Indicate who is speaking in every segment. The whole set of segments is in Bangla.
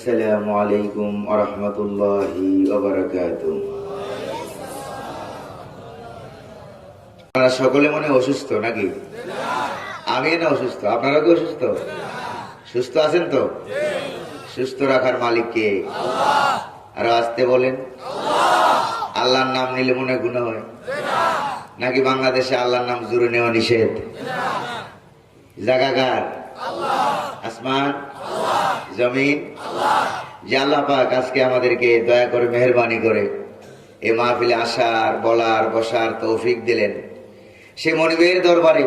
Speaker 1: আসসালামু আলাইকুম ওয়া রাহমাতুল্লাহি ওয়া বারাকাতুহু। আপনারা সকলে মনে অসুস্থ নাকি? আমি না অসুস্থ, আপনারা কি অসুস্থ? সুস্থ আছেন তো? সুস্থ রাখার মালিক কে? আর আসতে বলেন। আল্লাহর নাম নিলে মনে গুনাহ হয় নাকি? বাংলাদেশে আল্লাহর নাম জোরে নেওয়া নিষেধ। জাগাগার আসমান জমিন যে আল্লাহ পাক আজকে আমাদেরকে দয়া করে মেহেরবানি করে এই মাহফিলে আসার, বলার, বসার তৌফিক দিলেন, সে মনিবের দরবারে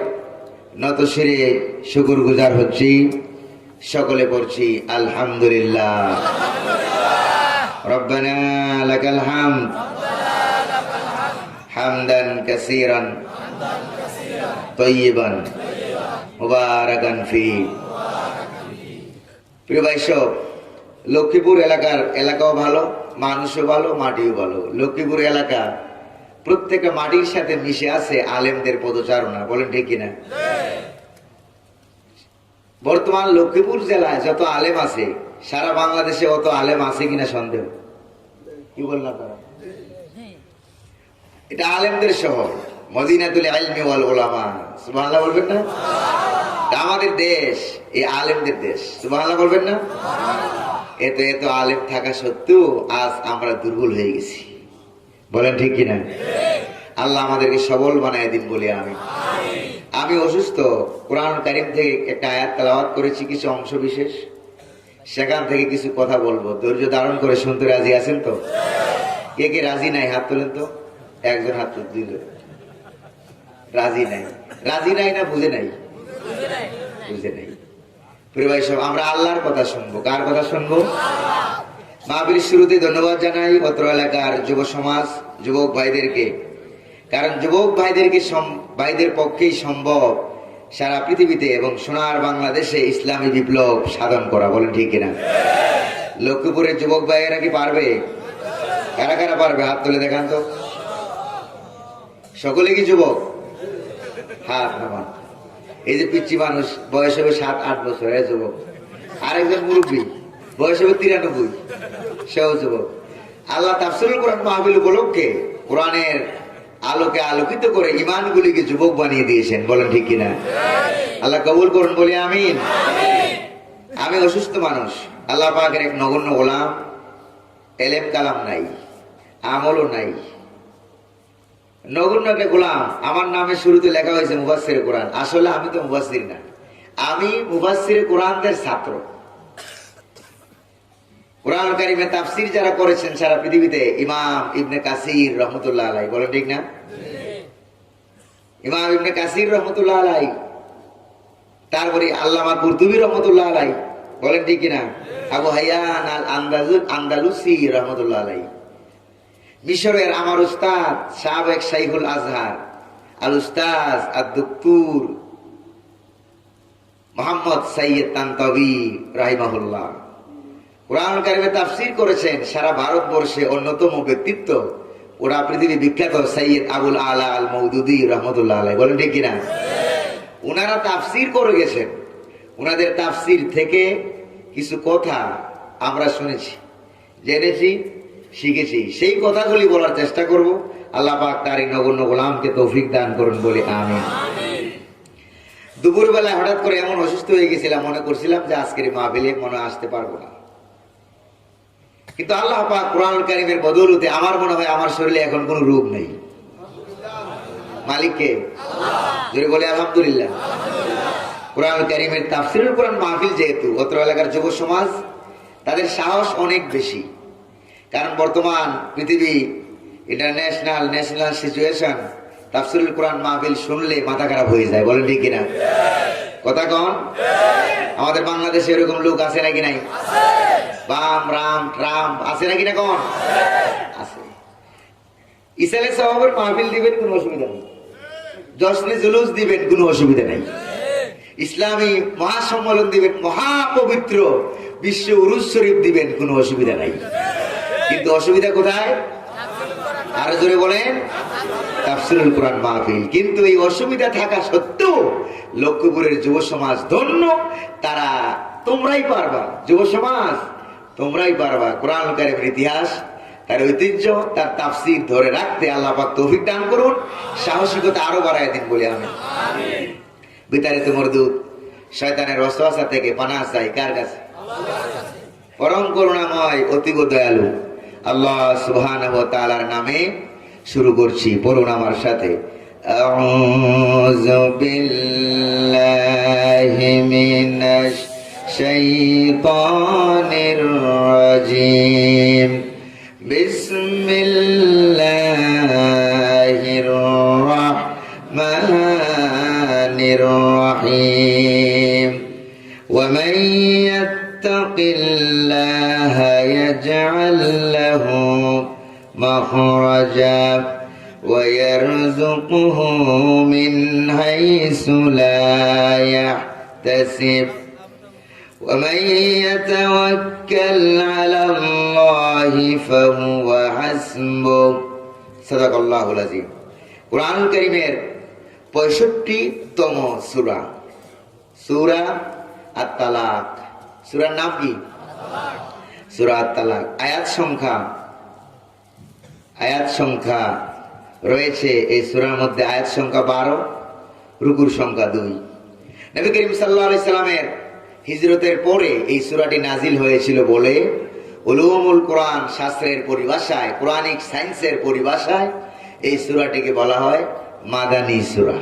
Speaker 1: নত শিরে শুকর গুজার হচ্ছি। সকলে পড়ছি আলহামদুলিল্লাহ। রব্বানা লাকাল হামদ হামদান কাসীরান তাইয়িবান মুবারাকান ফি। প্রিয় ভাই সব, লক্ষ্মীপুর এলাকাও ভালো, মানুষও ভালো, মাটিও ভালো। লক্ষ্মীপুর এলাকা প্রত্যেকটা মাটির সাথে মিশে আছে আলেমদের পদচারণা, বলেন ঠিক কিনা? বর্তমান লক্ষ্মীপুর জেলায় যত আলেম আছে, সারা বাংলাদেশে অত আলেম আছে কিনা সন্দেহ। কি বললাম তারা? এটা আলেমদের শহর, মদিনাতুল ইলমি ওয়াল উলামা। সুবহানাল্লাহ বলবেন না? আমাদের দেশ এই আলেমদের দেশ। সুবহানাল্লাহ বলবেন না? এত আলেম থাকা সত্ত্বেও আজ আমরা দুর্বল হয়ে গেছি, বলেন ঠিক কিনা? আল্লাহ আমাদেরকে সবল বানায় দিন বলি আমি অসুস্থ। কোরআন কারীম থেকে একটা আয়াত তেলাওয়াত করেছি, কিছু অংশ বিশেষ, সেখান থেকে কিছু কথা বলবো। ধৈর্য ধারণ করে শুনতে রাজি আছেন তো? কে কে রাজি নাই হাত তোলেন তো। একজন হাত তুল। রাজি নাই? রাজি নাই না বুঝে নাই? বুঝে নাই। প্রিয় ভাই সব, আমরা আল্লাহর কথা শুনবো। কার কথা শুনবো? মাহফিলের শুরুতে ধন্যবাদ জানাই অত্র এলাকার যুব সমাজ, যুবক ভাইদেরকে। কারণ যুবক ভাইদের পক্ষেই সম্ভব সারা পৃথিবীতে এবং সোনার বাংলাদেশে ইসলামী বিপ্লব সাধন করা, বলেন ঠিক কিনা? লক্ষ্মীপুরের যুবক ভাইয়েরা কি পারবে? কারা কারা পারবে হাত তুলে দেখান তো। সকলে কি যুবক? হাত নামান। এই যে পিচ্ছি মানুষ, বয়স হবে 7-8 বছর, যুবক। আরেকজন মুরব্বী, বয়স হবে 93, সেও যুবক। আল্লাহ তাফসীরুল কোরআন মাহফিল উপলক্ষে কোরআনের আলোকে আলোকিত করে ইমানগুলিকে যুবক বানিয়ে দিয়েছেন, বলেন ঠিক কিনা? আল্লাহ কবুল করুন বলি আমিন। আমি অসুস্থ মানুষ, আল্লাহ পাকের এক নগণ্য গোলাম। এলেম কালাম নাই, আমলও নাই, নগণ্য একটা গোলাম। আমার নামে শুরুতে লেখা হয়েছে মুফাসসিরে কোরআন। আসলে আমি তো মুফাসসির না, আমি মুফাসসিরে কোরআনদের ছাত্র। কোরআন কারীমে তাফসীর যারা করেছেন সারা পৃথিবীতে, ইমাম ইবনে কাসির রহমতুল্লাহ আলাইহি, বলেন ঠিক না? ইমাম ইবনে কাসির রহমতুল্লাহ আলাইহি, তারপরে আল্লামা কুরতুবী রহমতুল্লাহ আলাইহি, বলেন ঠিক কিনা? আবু হায়ান আল আন্দালুসি রহমতুল্লাহ আলাইহি, মিশরের আমার উস্তাদ সাবেক শাইখুল আজহার আল উস্তাজ আদ-দুকতুর মুহাম্মদ সাইয়্যিদ তানতাবী রাহিমাহুল্লাহ, কোরআন কারীমে তাফসীর করেছেন সারা ভারতবর্ষে অন্যতম ব্যক্তিত্ব, ওরা পৃথিবী বিখ্যাত সাইয়্যিদ আবুল আলা আল মওদুদী রহমতুল্লাহ আলাইহি, বলেন ঠিক কিনা? ওনারা তাফসীর করে গেছেন। ওনাদের তাফসীর থেকে কিছু কথা আমরা শুনেছি, জেনেছি, শিখেছি। সেই কথাগুলি বলার চেষ্টা করব। আল্লাহ পাক তার এই নগণ্য গোলামকে তৌফিক দান করুন বলে আমিন। দুপুর বেলায় হঠাৎ করে এমন অসুস্থ হয়ে গেছিলাম, মনে করছিলাম যে আজকের মাহফিলে মনে আসতে পারবো না। কিন্তু আল্লাহ পাক কোরআন কারীমের বদৌলতে আমার মনে হয় আমার শরীরে এখন কোনো রোগ নেই। মালিককে জোরে বলে আলহামদুলিল্লাহ। কোরআন কারীমের তাফসীরুল কোরআন মাহফিল যেহেতু, অত্র এলাকার যুব সমাজ তাদের সাহস অনেক বেশি। কারণ বর্তমান পৃথিবী ন্যাশনাল সিচুয়েশন, তাফসীরুল কোরআন মাহফিল শুনলে মাথা খারাপ হয়ে যায়, বলেন ঠিক কিনা? কথা কন। আমাদের বাংলাদেশে এরকম লোক আছে নাকি নাই? বাম রাম ট্রাম্প আছে নাকি না? কন আছে। ইসলামে সওয়াবের মাহফিল দিবেন, কোনো অসুবিধা নেই। জশ্নে জুলুস দিবেন, কোনো অসুবিধা নেই। ইসলামী মহাসম্মেলন দিবেন, মহাপবিত্র বিশ্ব উরুস শরীফ দিবেন, কোনো অসুবিধা নাই। কিন্তু অসুবিধা কোথায়? আরো জোরে বলেন। তাফসীরুল কোরআন মাহফিল। কিন্তু এই অসুবিধা থাকা সত্ত্বেও লক্ষ্মীপুরের যুব সমাজ ধন্য, তারা তোমরাই পারবা। যুব সমাজ তোমরাই পারবা কোরআন কারীমের ইতিহাস, তার ঐতিহ্য, তার তাফসীর ধরে রাখতে আল্লাহ পাক তৌফিক দান করুন, সাহসিকতা আরো বাড়ায় দিন বলে আমি বিতাড়িত মরদুদ শয়তানের ওয়াসওয়াসা থেকে পানাহ চাই কার কাছে? পরম করুণাময় অতীব দয়ালু আল্লাহ সুবহানাহু ওয়া তাআলার নামে শুরু করছি। পড়ুন আমার সাথে, আউযু বিল্লাহি মিনাশ শাইতানির রাজিম, বিসমিল্লাহির রাহমানির রহিম। ওয়া মান ইয়াত্তাকিল্লাহা ইয়াজআল লাহু মাখরাজা ওয়া ইয়ারযুকহু মিন হাইসু লা ইয়াহতাসিব ওয়া মান ইয়াতাওয়াক্কাল আলাল্লাহি ফাহুয়া হাসবুহ। সাদাকাল্লাহুল আযীম। কুরআনুল কারীমের 65তম সূরা, সূরা আত-তালাক। সূরার নাম কি? সূরা আত-তালাক। আয়াত সংখ্যা রয়েছে এই সূরার মধ্যে আয়াত সংখ্যা 12, রুকুর সংখ্যা 2। নবী করিম সাল্লাল্লাহু আলাইহি সাল্লামের হিজরতের পরে এই সূরাটি নাজিল হয়েছিল বলে উলুমুল কোরআন শাস্ত্রের পরিভাষায়, কোরআনিক সায়েন্সের পরিভাষায় এই সূরাটিকে বলা হয় মাদানী সূরা।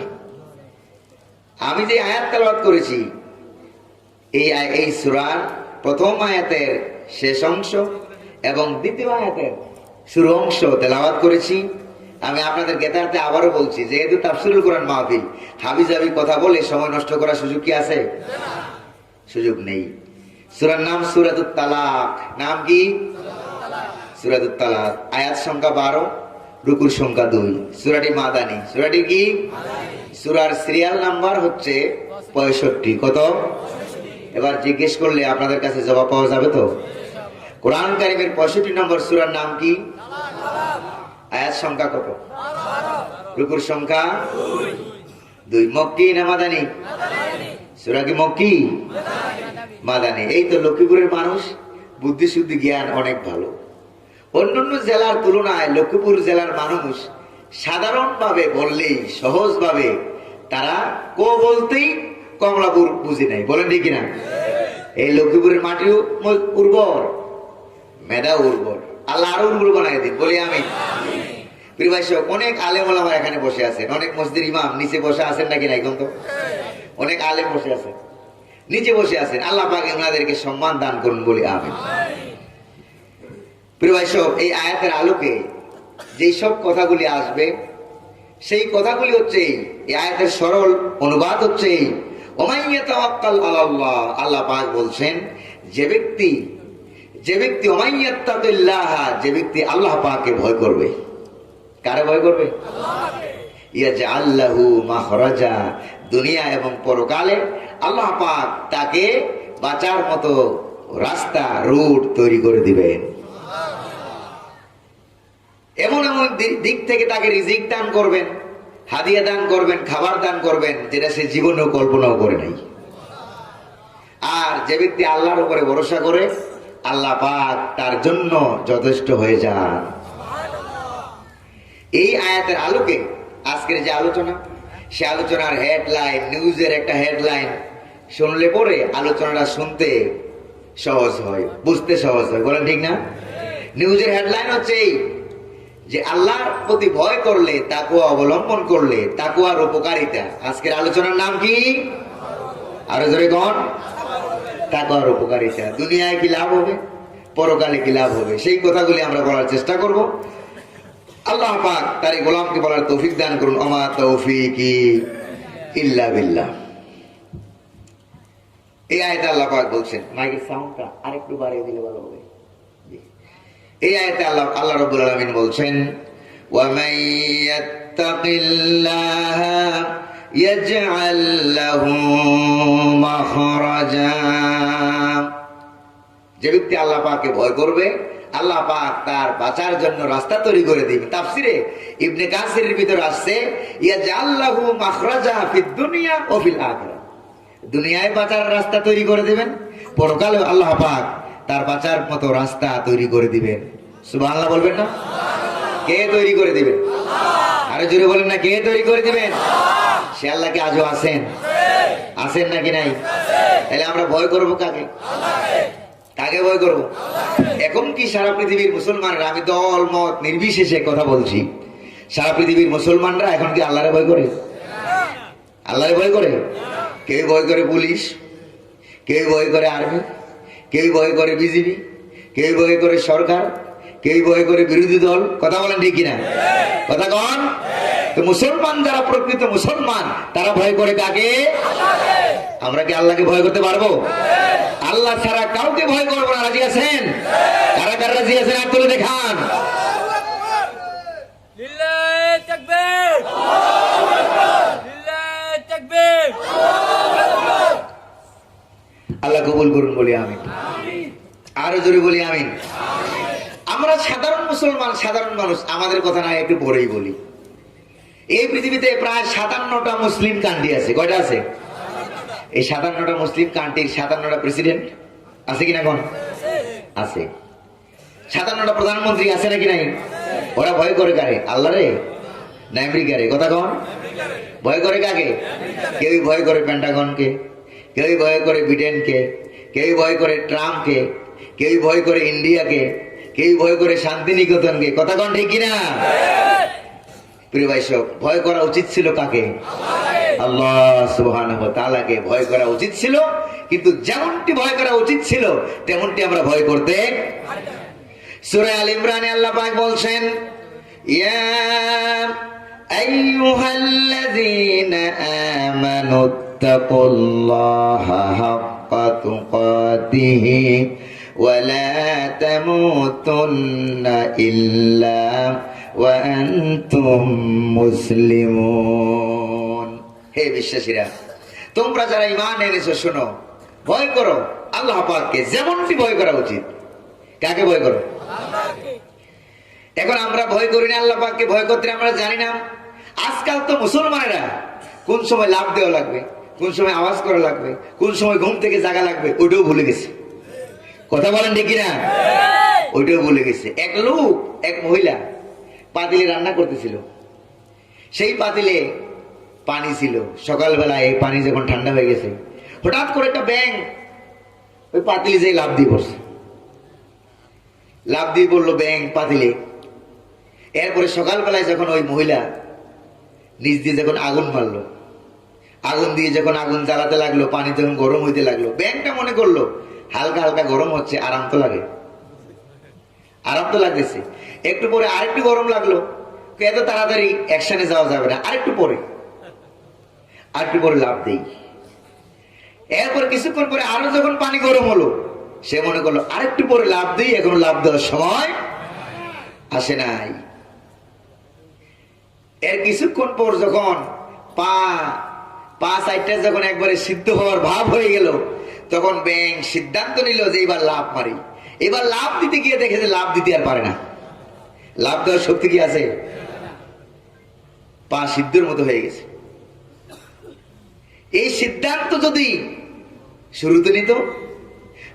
Speaker 1: আমি যে আয়াত তেলাওয়াত করেছি এই সূরার প্রথম আয়াতের শেষ অংশ এবং দ্বিতীয় আয়াতের শুরু অংশ তেলাওয়াত করেছি। আমি আপনাদের জ্ঞাতার্থে আবারও বলছি, যেহেতু তাফসীরুল কোরআন মাহফিল, হাবিজাবি কথা বলে সময় নষ্ট করার সুযোগ কি আছে? সুযোগ নেই। সূরার নাম সূরাতুত তালাক। নাম কি? সূরাতুত তালাক। আয়াত সংখ্যা 12, রুকুর সংখ্যা 2। সূরাটি মাদানী। সূরাটি কি? সূরার সিরিয়াল নাম্বার হচ্ছে 65। কত? এবার জিজ্ঞেস করলে আপনাদের কাছে জবাব পাওয়া যাবে তো? কোরআন কারীমের 65 নম্বর সূরার নাম কি? আয়াত সংখ্যা কত? রুকুর সংখ্যা 2। মক্কি না মাদানী? সূরা কি মক্কি? মাদানী। এই তো লক্ষ্মীপুরের মানুষ বুদ্ধি শুদ্ধি জ্ঞান অনেক ভালো। অন্যান্য জেলার তুলনায় লক্ষ্মীপুর জেলার মানুষ সাধারণভাবে বললেই, সহজভাবে তারা বলতেই কমলাপুর বুঝি নাই। বলেন ঠিক কিনা? এই লক্ষ্মীপুরের মাটিও উর্বর, মেধা উর্বর। আল্লাহ আরো উর্বর বানাই দিন বলি আমি। প্রিয় ভাই, অনেক আলেম ওলামা এখানে বসে আছেন, অনেক মসজিদের ইমাম নিচে বসে আছেন নাকি না? এখন তো অনেক আলেম বসে আছেন, নিচে বসে আছেন। আল্লাহ পাক ওনাদেরকে সম্মান দান করুন বলি আমিন। প্রিয় ভাই, এই আয়াতের আলোকে যেই সব কথাগুলি আসবে, সেই কথাগুলি হচ্ছে এই আয়াতের সরল অনুবাদ হচ্ছে ওমাইয়াতাওয়াক্কাল আলাল্লাহ। আল্লাহ পাক বলছেন, যে ব্যক্তি ওমাইয়াত্তাকিল্লাহ, যে ব্যক্তি আল্লাহ পাককে ভয় করবে। কারে ভয় করবে? আল্লাহকে। ইয়াজআল লাহু মাখরাজা, দুনিয়া এবং পরকালে আল্লাহ পাক তাকে বাঁচার মতো রাস্তা, রুট তৈরি করে দিবেন। এমন এমন দিক থেকে তাকে রিজিক দান করবেন, হাদিয়া দান করবেন, খাবার দান করবেন, যেটা সে জীবনেও কল্পনাও করে নাই। আর যে ব্যক্তি আল্লাহর উপরে ভরসা করে, আল্লাহ পাক তার জন্য যথেষ্ট হয়ে যান। এই আয়াতের আলোকে আজকের যে আলোচনা, সে আলোচনার হেডলাইন, নিউজের একটা হেডলাইন শুনলে পরে আলোচনাটা শুনতে সহজ হয়, বুঝতে সহজ হয়। বলেন ঠিক না? নিউজের হেডলাইন হচ্ছে যে আল্লাহর প্রতি ভয় করলে, তাকওয়া অবলম্বন করলে তাকওয়ার উপকারিতা। আজকের আলোচনার নাম কি? আরো জোরে কোন? তাকওয়ার উপকারিতা। দুনিয়ায় কি লাভ হবে, পরকালে কি লাভ হবে, সেই কথাগুলি আমরা বলার চেষ্টা করব। আল্লাহ পাক তার গোলামকে বলার তৌফিক দান করুন। আমা তৌফিকি ইল্লা বিল্লাহ। এই আয়াতে আল্লাহ পাক বলছেন, মাইকের সাউন্ডটা আরেকটু বাড়িয়ে দিলে ভালো হবে। এই আয়াতে আল্লাহ রাব্বুল আলামিন বলছেন, ওয়া মান ইয়াত্তাকিল্লাহা ইয়াজআল লাহু মাখরাজা। যে ব্যক্তি আল্লাহ পাককে ভয় করবে, আল্লাহ পাক তার বাঁচার জন্য রাস্তা তৈরি করে দিবেন। তাফসিরে ইবনে কাসিরের ভিতর আসছে, ইয়াজআল লাহু মাখরাজা ফিদ দুনিয়া ওয়া ফিল আখিরাহ। দুনিয়ায় বাঁচার রাস্তা তৈরি করে দিবেন, পরকালে আল্লাহ পাক তার বাঁচার মতো রাস্তা তৈরি করে দিবেন। সুবহানাল্লাহ বলবেন না? কে তৈরি করে দিবেন? আরো জোরে বলেন না, কে তৈরি করে দিবেন? সে আল্লাহ কি আজও আছেন? আছেন নাকি নাই? তাহলে আমরা ভয় করবো কাকে? কাকে ভয় করবো? এখন কি সারা পৃথিবীর মুসলমানরা, আমি দল মত নির্বিশেষে কথা বলছি, সারা পৃথিবীর মুসলমানরা এখন কি আল্লাহরে ভয় করে? আল্লাহরে ভয় করে? কেউ ভয় করে পুলিশ, কেউ ভয় করে আর্মি, কেউ ভয় করে বিজেপি, কেউ ভয় করে সরকার, কেউ ভয় করে বিরোধী দল। কথা বলেন ঠিক কিনা? কথা কন। তো মুসলমান যারা প্রকৃত মুসলমান তারা ভয় করে কাকে? আমরা কি আল্লাহকে ভয় করতে পারবো? আল্লাহ ছাড়া কাউকে ভয় করবো না। রাজি আছেন? কারা কারা রাজি আছেন হাত তুলে দেখান।
Speaker 2: লিল্লাহি তাকবীর, লিল্লাহি তাকবীর।
Speaker 1: আল্লাহ কবুল করুন বলি আমিন। আরো জোরে বলি আমিন। আমরা সাধারণ মুসলমান, সাধারণ মানুষ, আমাদের কথা না একটু পরেই বলি। এই পৃথিবীতে প্রায় 57টা মুসলিম কান্ট্রি আছে। কয়টা আছে? এই 57টা মুসলিম কান্ট্রির 57টা প্রেসিডেন্ট আছে কিনা? কোন আছে? 57টা প্রধানমন্ত্রী আছে নাকি নাই? ওরা ভয় করে কারে? আল্লাহ রে না আমেরিকারে? কথা কন। ভয় করে কাকে? কেউ ভয় করে পেন্টাগনকে, কেউ ভয় করে ব্রিটেনকে, কেউ ভয় করে ট্রাম্পকে, কেউ ভয় করে ইন্ডিয়াকে, কেউ ভয় করে শান্তিনিকেতনকে। কথা কন ঠিক কিনা? প্রিয় ভাই সব, ভয় করা উচিত ছিল কাকে? আল্লাহ সুবহানাহু ওয়া তাআলাকে ভয় করা উচিত ছিল। কিন্তু যেমনটি ভয় করা উচিত ছিল তেমনটি আমরা ভয় করতে। সূরা আল ইমরানে আল্লাহ পাক বলছেন, ইয়া আইয়ুহাল্লাযীনা আমানুত্তাকুল্লাহা হাক্কা তুকাতিহি ওয়া লা তামুতুন্না ইল্লা ওয়া আনতুম মুসলিমুন। হে বিশ্বাসীরা, তোমরা যারা ঈমান এনেছো শোনো, ভয় করো আল্লাহ পাককে যেমনটি ভয় করা উচিত। কাকে ভয় করো? এখন আমরা ভয় করি না আল্লাহ পাককে, ভয় করতে আমরা জানি না। আজকাল তো মুসলমানেরা কোন সময় লাভ দেওয়া লাগবে, কোন সময় আওয়াজ করা লাগবে, কোন সময় ঘুম থেকে জাগা লাগবে ওইটাও ভুলে গেছে। কথা বলেন ঠিক কিনা? ওইটাও ভুলে গেছে। এক লোক, এক মহিলা পাতিলে রান্না করতেছিল। সেই পাতিলে পানি ছিল। সকালবেলা এই পানি যখন ঠান্ডা হয়ে গেছে, হঠাৎ করে একটা ব্যাঙ ওই পাতিলে যেই লাফ দিয়ে পড়ছে। লাফ দিয়ে পড়লো ব্যাঙ পাতিলে। এরপরে সকালবেলায় যখন ওই মহিলা নিচ দিয়ে যখন আগুন মারলো, আগুন দিয়ে যখন আগুন জ্বালাতে লাগলো, পানি যখন গরম হইতে লাগলো, ব্যাঙটা মনে করলো হালকা হালকা গরম হচ্ছে, আরাম তো লাগে, আরাম তো লাগতেছে। একটু পরে আরেকটু গরম লাগলো, এত তাড়াতাড়ি অ্যাকশনে যাওয়া যাবে না, আরেকটু পরে লাভ দেই। এরপর কিছুক্ষণ পরে আরো যখন পানি গরম হলো, সে মনে করলো আরেকটু পরে লাভ দেই, এখন লাভ দেওয়ার সময় আসে নাই। এর কিছুক্ষণ পর যখন পা সাইডটা যখন একবারে সিদ্ধ হওয়ার ভাব হয়ে গেল, তখন ব্যাঙ সিদ্ধান্ত নিল যে এবার লাভ মারি। এবার লাভ দিতে গিয়ে দেখে যে লাভ দিতে আর পারে না। লাভ দেওয়ার শক্তি কি আছে? পা সিদ্ধর মতো হয়ে গেছে। এই সিদ্ধান্ত যদি শুরুতে নিত,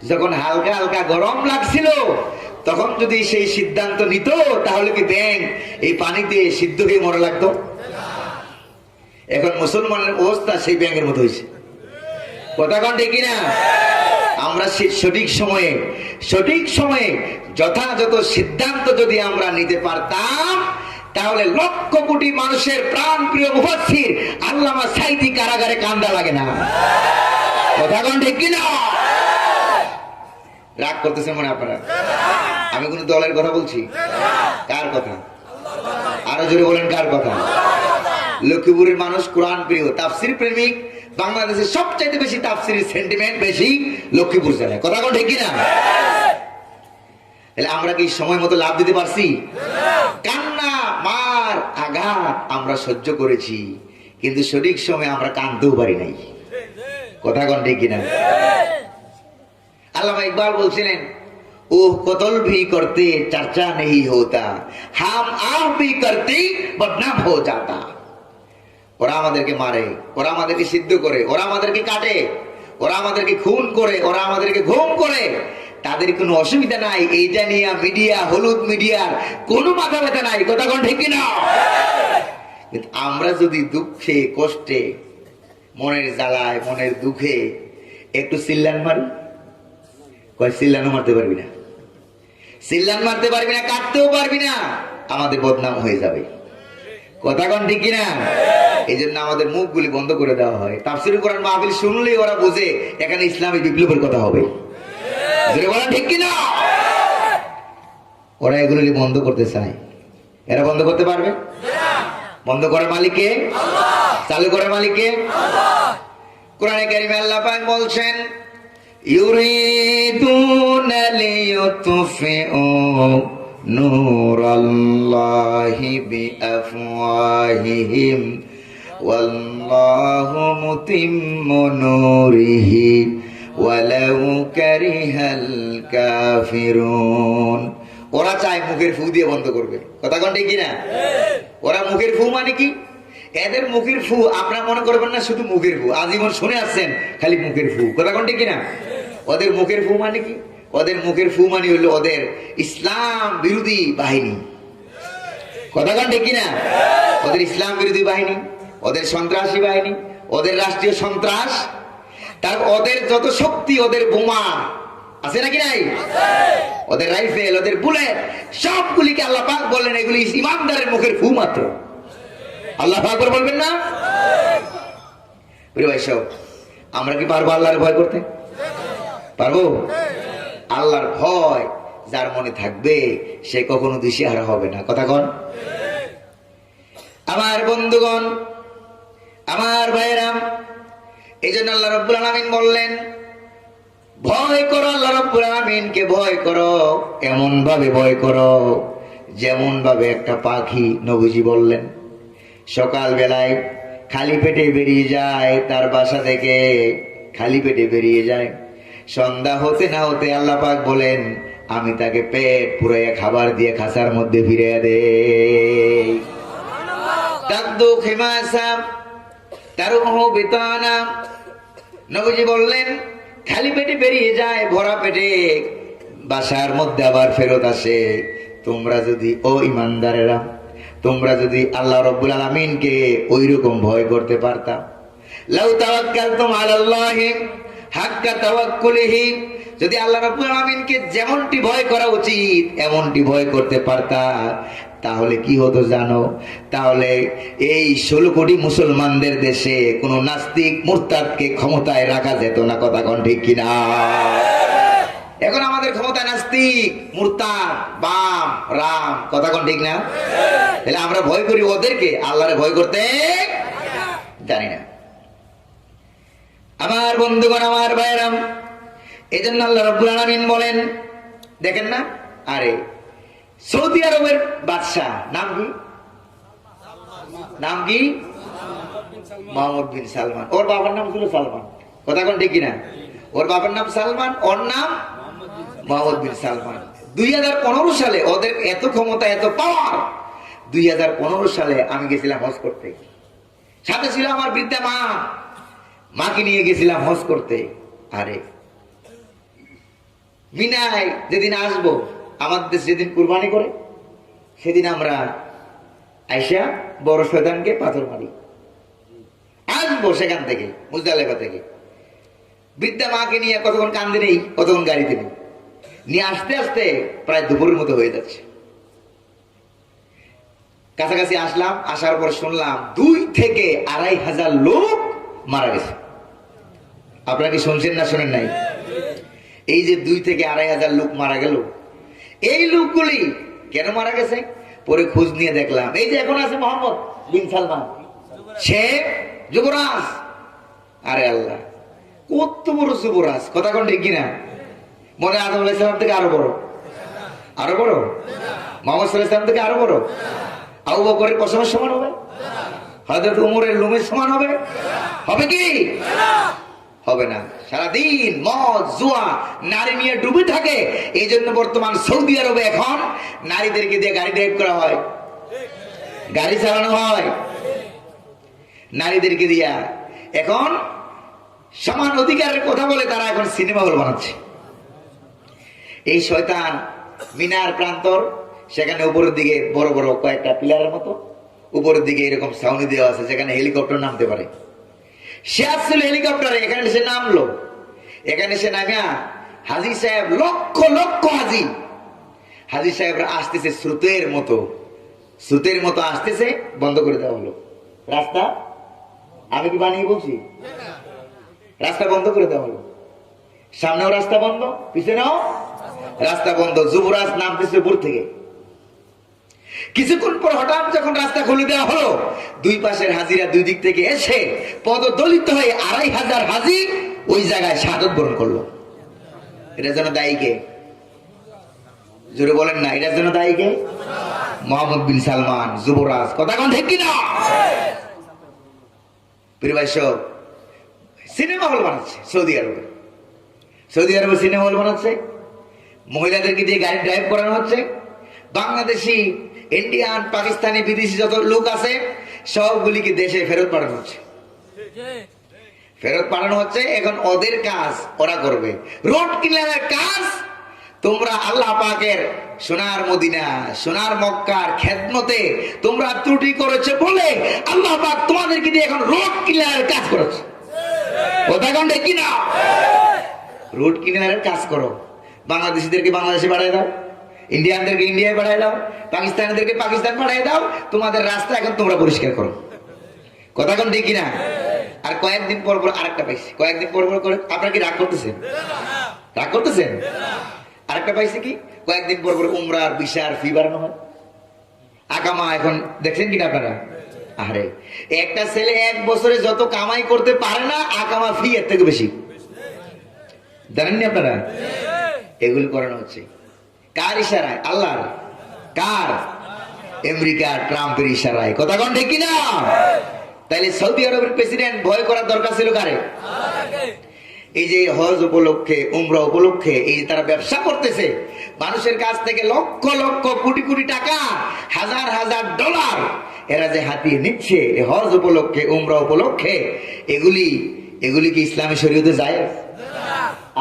Speaker 1: যখন হালকা হালকা গরম লাগছিল তখন যদি সেই সিদ্ধান্ত নিত, তাহলে কি ব্যাঙ এই পানিতে সিদ্ধ হয়ে মরা লাগতো? এখন মুসলমানের অবস্থা সেই ব্যাঙের মতো হয়েছে। কথা কন ঠিক কিনা? আমরা সঠিক সময়ে যথাযথ সিদ্ধান্ত যদি আমরা নিতে পারতাম, তাহলে লক্ষ কোটি মানুষের প্রাণ প্রিয় মুফাসসির আল্লামা সাঈদী কারাগারে কান্দা লাগে না। কথা কন ঠিক কিনা? রাগ করতেছেন মনে আপনারা? আমি কোন দলের কথা বলছি? কার কথা? আরো জোরে বলেন, কার কথা? লক্ষ্মীপুরের মানুষ কোরআন প্রিয়, তাফসীর প্রেমিক। বাংলাদেশের সবচাইতে বেশি তাফসীরের সেন্টিমেন্ট বেশি লক্ষ্মীপুর জেলায়। কথা কোন ঠিক কিনা? তাহলে আমরা কি সময় মতো লাভ দিতে পারছি? কান্না, মার, আঘাত আমরা সহ্য করেছি, কিন্তু সঠিক সময় আমরা কাঁদতেও পারি নাই। কথা কোন ঠিক কিনা? আল্লামা ইকবাল বলছিলেন, ও কতল ভি করতে চর্চা नहीं होता, हम आप भी करते बदनाम हो जाता। ওরা আমাদেরকে মারে, ওরা আমাদেরকে সিদ্ধ করে, ওরা আমাদেরকে কাটে, ওরা আমাদেরকে খুন করে, ওরা আমাদেরকে ঘুম করে, তাদের কোনো অসুবিধা নাই, এইটা নিয়ে মিডিয়া, হলুদ মিডিয়ার কোনো মাথা ব্যথা নাই। কথা কোন ঠিক কিনা? কিন্তু আমরা যদি দুঃখে কষ্টে, মনের জ্বালায়, মনের দুঃখে একটু চিল্লান মারি, কয় চিল্লানো মারতে পারবি না, চিল্লান মারতে পারবি না, কাটতেও পারবি না, আমাদের বদনাম হয়ে যাবে। কথা কোন ঠিক কিনা? এই জন্য আমাদের মুখগুলি বন্ধ করে দেওয়া হয়। তাফসীরুল কোরআন মাহফিল শুনলেই ওরা বোঝে এখানে ইসলামী বিপ্লবের কথা হবে। ঠিক কিনা? ওরা এগুলি বন্ধ করতে চায়, এরা বন্ধ করতে পারবে? বন্ধ করার মালিককে, চালু করার মালিককে। কোরআনে কারিমে আল্লাহ পাক বলছেন, ইউরিদুনা লিয়ুতফিউ নূরাল্লাহি বিআফওয়াহিহিম ওয়াল্লাহু মুতিম্মু নূরিহি ওয়ালাউ কারিহাল কাফিরুন। ওরা চায় মুখের ফু দিয়ে বন্ধ করবে। কথা কোন ঠিক কিনা? ওরা মুখের ফু মানে কি? এদের মুখের ফু আপনারা মনে করবেন না শুধু মুখের ফু, আজীবন শুনে আসছেন খালি মুখের ফু। কথা কোন ঠিক কিনা? ওদের মুখের ফু মানে কি? ওদের মুখের ফু মানে হলো ওদের ইসলাম বিরোধী বাহিনী। কথা কোন ঠিক কিনা? ওদের ইসলাম বিরোধী বাহিনী, ওদের সন্ত্রাসী বাহিনী, ওদের রাষ্ট্রীয় সন্ত্রাস, তার ওদের যত শক্তি, ওদের বোমা আছে নাকি নাই, ওদের রাইফেল, ওদের বুলেট, সবগুলিকে আল্লাহ পাক বললেন এগুলি ইমানদারের মুখের ফু মাত্র। আল্লাহ পাক বলবেন না? ভাই সব আমরা কি পারবো আল্লাহর ভয় করতে? পারবো? আল্লাহর ভয় যার মনে থাকবে সে কখনো দিশেহারা হবে না। কথা কন আমার বন্ধুগণ, আমার ভাইয়েরা। এই জন্য আল্লাহ রাব্বুল আলামিন বললেন, ভয় করো আল্লাহ রাব্বুল আলামিনকে, ভয় করো, এমন ভাবে ভয় করো যেমন ভাবে একটা পাখি, নবীজি বললেন, সকাল বেলায় খালি পেটে বেরিয়ে যায় তার বাসা থেকে, খালি পেটে বেরিয়ে যায়, সন্ধ্যা হতে না হতে আল্লাহ পাক বলেন আমি তাকে পেট পুরাইয়া খাবার দিয়ে খাঁচার মধ্যে ফিরিয়ে দেই। তাকদু খিমাসা তারুহু বিতানা। নবীজি বললেন খালি পেটে বেরিয়ে যায়, ভরা পেটে বাসার মধ্যে আবার ফেরত আসে। তোমরা যদি, ও ইমানদারেরা, তোমরা যদি আল্লাহ রাব্বুল আলামিনকে ওইরকম ভয় করতে পারতাম, লাউ তাওয়াক্কালতুম আলাল্লাহি হাক্কা তাওয়াক্কুলিহি, যদি আল্লাহ রাব্বুল আলামিনকে যেমনটি ভয় করা উচিত এমনটি ভয় করতে পারতা, তাহলে কি হতো জানো? তাহলে এই 16 কোটি মুসলমানদের দেশে কোন নাস্তিক মুরতাদকে ক্ষমতায় রাখা যেত না। কথা কোন ঠিক কিনা? এখন আমাদের ক্ষমতায় নাস্তিক, মুরতাদ, বাম, রাম। কথা কোন ঠিক না? তাহলে আমরা ভয় করি ওদেরকে, আল্লাহরে ভয় করতে জানি না। আমার বন্ধুগণ, আমার ভাইরাম, এই জন্য আল্লাহ রাব্বুল আলামিন বলেন, দেখেন না, আরে সৌদি আরবের বাদশাহ নাম কি? নাম কি? মোহাম্মদ বিন সালমান। ওর বাবার নাম ছিল সালমান। কথা কোন ঠিক কিনা? ওর বাবার নাম সালমান, ওর নাম মোহাম্মদ বিন সালমান। 2015 সালে ওদের এত ক্ষমতা, এত পাওয়ার। 2015 সালে আমি গেছিলাম হজ করতে, সাথে ছিল আমার বৃদ্ধা মা, মাকে নিয়ে গেছিলাম হজ করতে। আরে মিনায় যেদিন আসবো, আমাদের যেদিন কুরবানি করে সেদিন আমরা আইসা বড় শয়তানকে পাথর মারি, আসবো সেখান থেকে, মুজদালিফা থেকে। বৃদ্ধা মাকে নিয়ে কতক্ষণ কান্দে নেই, কতক্ষণ গাড়িতে নেই, নিয়ে আসতে আসতে প্রায় দুপুরের মতো হয়ে যাচ্ছে। কাছাকাছি আসলাম, আসার পর শুনলাম 2 থেকে 2,500 লোক মারা গেছে। আপনারা কি শুনছেন না শুনেন নাই? এই যে 2 থেকে 2,500 লোক মারা গেল, এই লোকগুলি কেন মারা গেছে? পরে খোঁজ নিয়ে দেখলাম এই যে এখন আছে মোহাম্মদ বিন সালমান, সে যুবরাজ। আরে আল্লাহ, কত বড় যুবরাজ! কথা কোন ঠিক কিনা? মনে আদম আলাইহিস সালাম থেকে আরো বড়, আরো বড়। মোহাম্মদ সাল্লাল্লাহু আলাইহি ওয়াসাল্লাম থেকে আরো বড়। আবু বকরের কসমের সমান হবে? হযরত উমরের লুমের সমান হবে? হবে কি? হবে না। সারাদিন মদ, জুয়া, নারী নিয়ে ডুবে থাকে। এই জন্য বর্তমান সৌদি আরবে এখন নারীদেরকে দিয়ে গাড়ি ড্রাইভ করা হয়, গাড়ি চালানো হয় নারীদেরকে দিয়া। এখন সমান অধিকারের কথা বলে তারা এখন সিনেমা হল বানাচ্ছে। এই শয়তান মিনার প্রান্তর, সেখানে উপরের দিকে বড় বড় কয়েকটা পিলারের মতো উপরের দিকে এরকম ছাউনি দেওয়া আছে, যেখানে হেলিকপ্টার নামতে পারে। সে আসছিল হেলিকপ্টারে, এখানে সে নামলো। এখানে সে নামিয়া হাজী সাহেব, লক্ষ লক্ষ হাজী সাহেবরা আসতেছে স্রোতের মতো আসতেছে। বন্ধ করে দেওয়া হলো রাস্তা। আমি কি বানিয়ে বলছি? রাস্তা বন্ধ করে দেওয়া হলো। সামনেও রাস্তা বন্ধ, পিছনেও রাস্তা বন্ধ। যুবরাজ নামতেছে উপর থেকে। কিছুক্ষণ পর হঠাৎ যখন রাস্তা খুলে দেওয়া হলো, দুই পাশের হাজিরা দুই দিক থেকে এসে পদদলিত হয়ে 2500 হাজি ওই জায়গায় শাহাদাত বরণ করলো। এটা যেন দায়ী কে? জোরে বলেন না, এটার জন্য দায়ী কে? মোহাম্মদ বিন সালমান, যুবরাজ। কথা কোন ঠিক কিনা? সিনেমা হল বানাচ্ছে সৌদি আরবে সিনেমা হল বানাচ্ছে। মহিলাদেরকে দিয়ে গাড়ি ড্রাইভ করানো হচ্ছে। বাংলাদেশি, ইন্ডিয়ান, পাকিস্তানি, বিদেশি যত লোক আছে সবগুলিকে দেশে ফেরত পাঠানো হচ্ছে। এখন ওদের কাজ ওরা করবে, রোড ক্লিয়ারের কাজ। তোমরা আল্লাহ পাকের সোনার মদিনা, সোনার মক্কার খেদমতে তোমরা ত্রুটি করেছে বলে আল্লাহ পাক তোমাদেরকে দিয়ে এখন রোড ক্লিয়ারের কাজ করেছে। কথা কোন ঠিক কিনা? রোড ক্লিয়ারের কাজ করো। বাংলাদেশিদেরকে বাংলাদেশে পাঠিয়ে দাও, ইন্ডিয়ানদেরকে ইন্ডিয়ায় পাঠিয়ে দাও, পাকিস্তানিদেরকে পাকিস্তান পাঠিয়ে দাও। তোমাদের রাস্তা এখন তোমরা পরিষ্কার করো। কথা কোন ঠিক কিনা? আর কয়েকদিন পর আরেকটা পাইছি, কয়েকদিন পর করে। আপনারা কি রাগ করতেছেন? আরেকটা পাইছি কি, কয়েকদিন পর উমরার ভিসার ফি বাড়ানো হয়। আকামা এখন দেখছেন কিনা আপনারা? আরে একটা ছেলে 1 বছরে যত কামাই করতে পারে না, আকামা ফি এর থেকে বেশি। জানেননি আপনারা? এগুলি করানো হচ্ছে কার ইশারায়? আল্লাহর। কার? আমেরিকা ট্রাম্পের ইশারায়। কথা কোন ঠিক কিনা? তাইলে সৌদি আরবের প্রেসিডেন্ট ভয় করার দরকার ছিল কারে? এই যে হজ উপলক্ষে, উমরা উপলক্ষে এই তারা ব্যবসা করতেছে, মানুষের কাছ থেকে লক্ষ লক্ষ কোটি কোটি টাকা, হাজার হাজার ডলার এরা যে হাতিয়ে নিচ্ছে হজ উপলক্ষে, উমরা উপলক্ষে, এগুলি কি ইসলামী শরীয়তে যায়?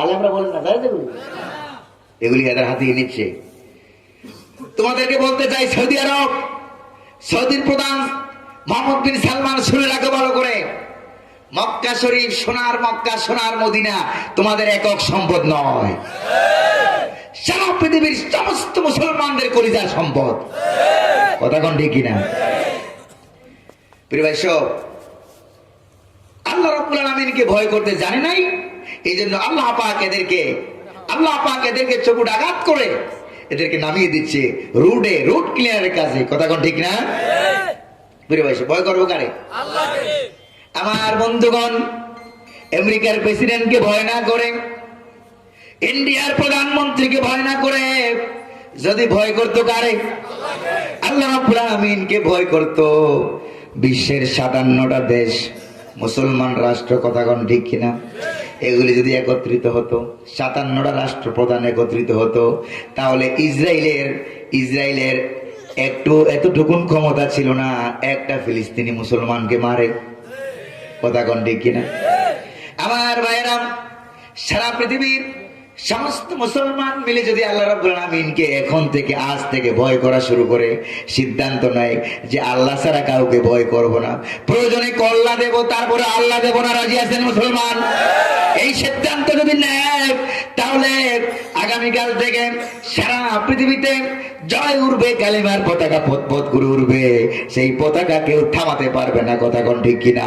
Speaker 1: আলেমরা বলেন না যায়? এগুলি এদের হাতিয়ে নিচ্ছে। তোমাদেরকে বলতে চাই, সৌদি আরব, সৌদির প্রধান মোহাম্মদ বিন সালমান, শুনে রাখো ভালো করে, মক্কা শরীফ, সোনার মক্কা, সোনার মদিনা তোমাদের একক সম্পদ নয়। সারা পৃথিবীর সমস্ত মুসলমানদের কলিজার সম্পদ। কথা কোন ঠিক কিনা? প্রিয় ভাই সব, আল্লাহ রাব্বুল আলামিনকে ভয় করতে জানে নাই, এই জন্য আল্লাহ পাক এদেরকে চকুট আঘাত করে এদেরকে নামিয়ে দিচ্ছে রোড ক্লিয়ারের কাজে। কথা কোন ঠিক না? প্রিয় ভাই সব, ভয় করবো কারে? আল্লাহকে। আমার বন্ধুগণ, আমেরিকার প্রেসিডেন্টকে ভয় না করে, ইন্ডিয়ার প্রধানমন্ত্রীকে ভয় না করে যদি ভয় করতো কারে? আল্লাহ রাব্বুল আমিনকে ভয় করত বিশ্বের 57টা দেশ, মুসলমান রাষ্ট্র। কথা কোন ঠিক কিনা? এগুলি যদি একত্রিত হতো, 57টা রাষ্ট্রপ্রধান একত্রিত হতো, তাহলে ইসরায়েলের এতটুকুন ক্ষমতা ছিল না একটা ফিলিস্তিনি মুসলমানকে মারে। কথা কোন ঠিক কিনা? আমার ভাইয়েরা, সারা পৃথিবীর সমস্ত মুসলমান মিলে যদি আল্লাহ রাব্বুল আমিনকে এখন থেকে, আজ থেকে ভয় করা শুরু করে, সিদ্ধান্ত নেয় যে আল্লাহ ছাড়া কাউকে ভয় করব না, প্রয়োজনে কল্লা দেব, তারপরে আল্লাহ দেব না, রাজি আছেন মুসলমান? এই সিদ্ধান্ত যদি নেয়, তাহলে আগামীকাল থেকে সারা পৃথিবীতে জয় উঠবে, কালিমার পতাকা পথ করে উঠবে, সেই পতাকা কেউ থামাতে পারবে না। কথা কোন ঠিক কিনা?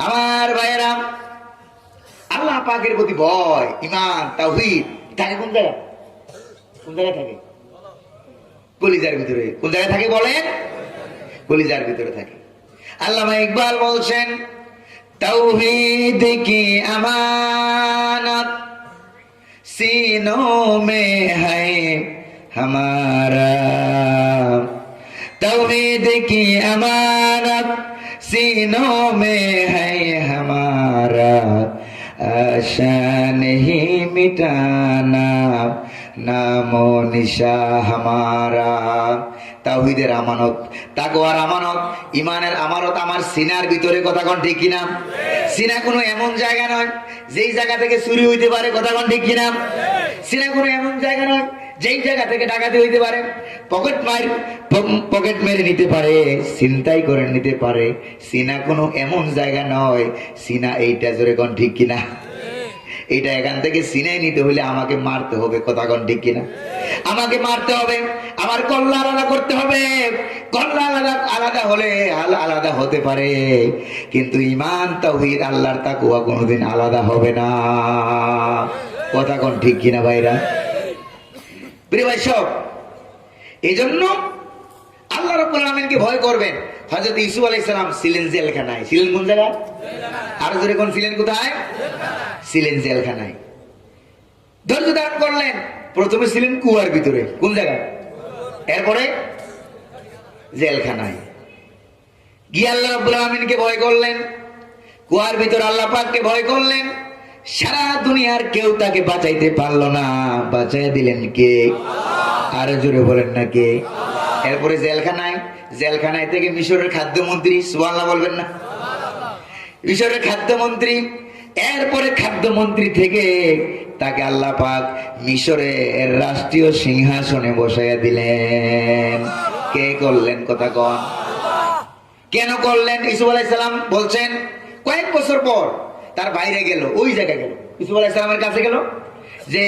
Speaker 1: আমার ভাইয়েরা, আল্লাহ পাকের প্রতি ভয়, ঈমান, তাওহীদ থাকে কোন জায়গায়? থাকে কলিজার ভিতরে। কোন জায়গায় থাকে বলেন? কলিজার ভিতরে থাকে। আল্লামা ইকবাল বলছেন, তাওহীদ কি আমানত सीनों में है हमारा, तौहीद की अमानत सीनों में है हमारा, आशा नहीं मिटाना नामो निशा हमारा। তাওহীদের আমানত, তাকওয়ার আমানত, ঈমানের আমানত আমার সিনার ভিতরে। কথা কোন ঠিক কিনা? সিনা কোনো এমন জায়গা নয় যেই জায়গা থেকে চুরি হইতে পারে, কথা কোন ঠিক কিনা? সিনা কোনো এমন জায়গা নয় যেই জায়গা থেকে ডাকাতি হইতে পারে, পকেট মেরে নিতে পারে, ছিনতাই করে নিতে পারে। সিনা কোনো এমন জায়গা নয়। সিনা এইটা, জোরে কোন ঠিক কিনা? এটা এখান থেকে সিনে নিতে হলে আমাকে মারতে হবে, কথা কোন ঠিক কিনা? আমাকে মারতে হবে, আমার কল্লা আলাদা করতে হবে। কল্লা আলাদা আলাদা হলে আলাদা হতে পারে, কিন্তু ঈমান তাওহীদ আল্লাহর তাকওয়া কোনোদিন আলাদা হবে না, কথা কোন ঠিক কিনা ভাইরা? প্রিয় ভাই সব, এই জন্য আল্লাহ রাব্বুল আলামিনকে ভয় করবেন। হযরত ইউসুফ আলাইহিস সালাম ছিলেন জেলখানায়। ছিলেন কোন জায়গায়? আর জোরে কোন ছিলেন কোথায়? ছিলেন জেলখানায়। ধৈর্য ধারণ করলেন। প্রথমে ছিলেন কুয়ার ভিতরে, কোন জায়গায়? এরপরে জেলখানায় গিয়ে আল্লাহ রাব্বুল আলামিনকে ভয় করলেন। কুয়ার ভিতর আল্লাহ পাককে ভয় করলেন। সারা দুনিয়ার কেউ তাকে বাঁচাইতে পারলো না, বাঁচাইয়া দিলেন কে? আরো জোরে বলেন না কে? এরপরে জেলখানায় থেকে মিশরের খাদ্যমন্ত্রী, সুবহানাল্লাহ বলবেন না? মিশরের খাদ্যমন্ত্রী, এরপরে খাদ্যমন্ত্রী থেকে তাকে আল্লাহ পাক মিশরের রাষ্ট্রীয় সিংহাসনে বসাইয়া দিলেন। কে করলেন, কথা কন? কেন করলেন? ইউসুফ আলাইহিস সালাম বলছেন কয়েক বছর পর তার বাইরে গেল, ওই জায়গায় গেল, ইউসুফ আলাইহিস সালামের কাছে গেল যে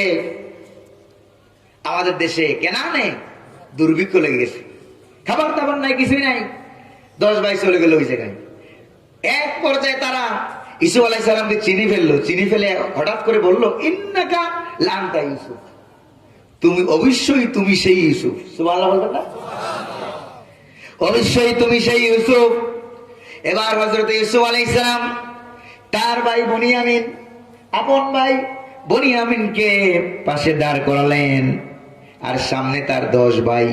Speaker 1: আমাদের দেশে কেনানে দুর্ভিক্ষ লেগে গেছে, খাবার দাবার নাই, কিছুই নাই। 10 ভাই চলে গেল ওই জায়গায়। এক পর্যায়ে তারা ইউসুফ আলাইহিস সালামকে চিনি ফেলে হঠাৎ করে বলল, ইন্নাকা লান্তা ইউসুফ, তুমি অবশ্যই তুমি সেই ইউসুফ। সুবহানাল্লাহ বলবেন না? অবশ্যই তুমি সেই ইউসুফ। এবার হযরত ইউসুফ আলাইহিস সালাম তার ভাই বনিয়ামিন, আপন ভাই বনিয়ামিনকে পাশে দাঁড় করালেন, আর সামনে তার 10 ভাই,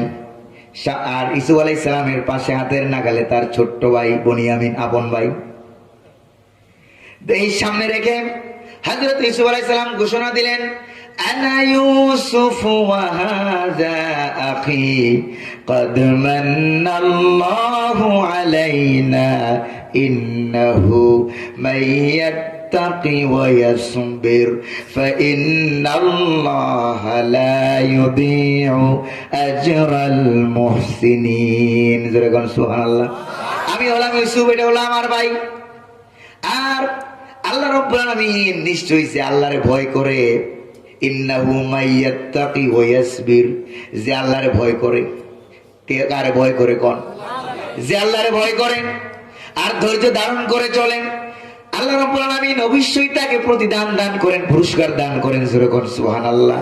Speaker 1: আর ইউসুফ আলাইহিস সালামের পাশে হাতের নাগালে তার ছোট্ট ভাই বনিয়ামিন, আপন ভাই। এই সামনে রেখে হযরত ইউসুফ আলাইহিস সালাম ঘোষণা দিলেন, আনা ইউসুফ ওয়া হাযা আখি قد من الله علينا إنه من يتقي ويصبر فإن الله لا يضيع أجر المحسنين سبحان الله আমি হলাম ইউসুফ, এটা হলো আমার ভাই। আর আল্লাহ রাব্বুল আলামিন নিশ্চয়ই যে আল্লাহরে ভয় করে, ইন্নাহু মাইয়াত্তাকি ওয়া ইয়াসবির, যে আল্লাহরে ভয় করে। কে কারে ভয় করে? কোন? যে আল্লাহরে ভয় করেন আর ধৈর্য ধারণ করে চলেন, আল্লাহ রাব্বুল আলামিন অবশ্যই তাকে প্রতিদান দান করেন, পুরস্কার দান করেন। জোরে কোন সুবহানাল্লাহ।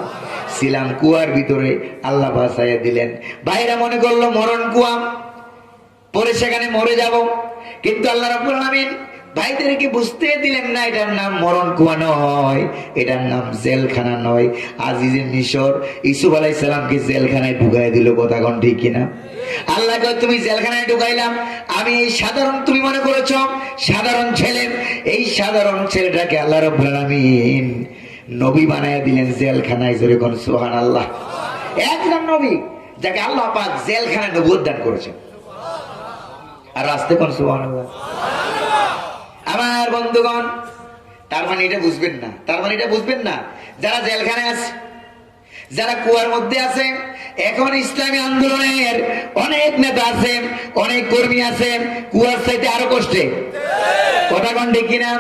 Speaker 1: ছিলাম কুয়ার ভিতরে, আল্লাহ বাঁচাইয়া দিলেন। ভাইরা মনে করলো মরণ কুয়া, পরে সেখানে মরে যাব, কিন্তু আল্লাহ রাব্বুল আলামিন ভাইদেরকে বুঝতে দিলেন না, এটার নাম মরণ কুয়া নয়, এটার নাম জেলখানা নয়। আজিজে মিশর ইউসুফ আলাইহিস সালামকে জেলখানায় ঢুকাই দিল, কথা কোন ঠিক কিনা? আল্লাহ কয়, তুমি জেলখানায় ঢুকাইলাম, আমি এই সাধারণ, তুমি মনে করেছো সাধারণ ছেলে, এই সাধারণ ছেলেটাকে আল্লাহ রাব্বুল আলামিন নবী বানায়া দিলেন জেলখানায়। জোরে কোন সুবহানাল্লাহ। একজন নবী যাকে আল্লাহ পাক জেলখানায় নবুয়ত দান করেছেন। আর আসতে কোন সুবহানাল্লাহ। আমার বন্ধুগণ, তার মানে এটা বুঝবেন না, যারা জেলখানায় আছে, যারা কুয়ার মধ্যে আছে, এখন ইসলামী আন্দোলনের অনেক নেতা আছে, অনেক কর্মী আছে, কুয়ার চাইতে আরো কষ্টে, কথা কোন ঠিক কিনা?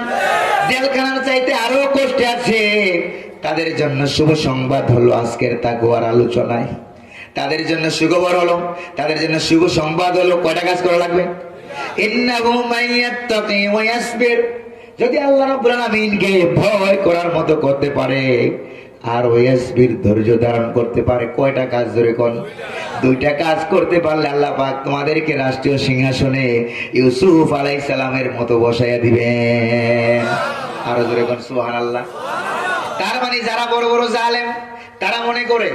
Speaker 1: জেলখানার চাইতে আরো কষ্টে আছে। তাদের জন্য শুভ সংবাদ হলো আজকের তাকওয়ার আলোচনায়, তাদের জন্য সুখবর হলো, তাদের জন্য শুভ সংবাদ হলো, কয়টা কাজ করা লাগবে? ইন্নাহু মাইয়াত্তাকি ওয়া ইয়াসবির, যদি আল্লাহ রাব্বুল আলামিনকে ভয় করার মতো করতে পারে আর ওয়াসবির ধৈর্য ধারণ করতে পারে, কয়টা কাজ? ধরে কোন? 2টা কাজ করতে পারলে আল্লাহ পাক তোমাদেরকে রাষ্ট্রীয় সিংহাসনে ইউসুফ আলাইহিস সালামের মতো বসাইয়া দিবেন। আর ধরে কোন সুবহানাল্লাহ। তার মানে যারা বড় বড় জালেম, তারা মনে করে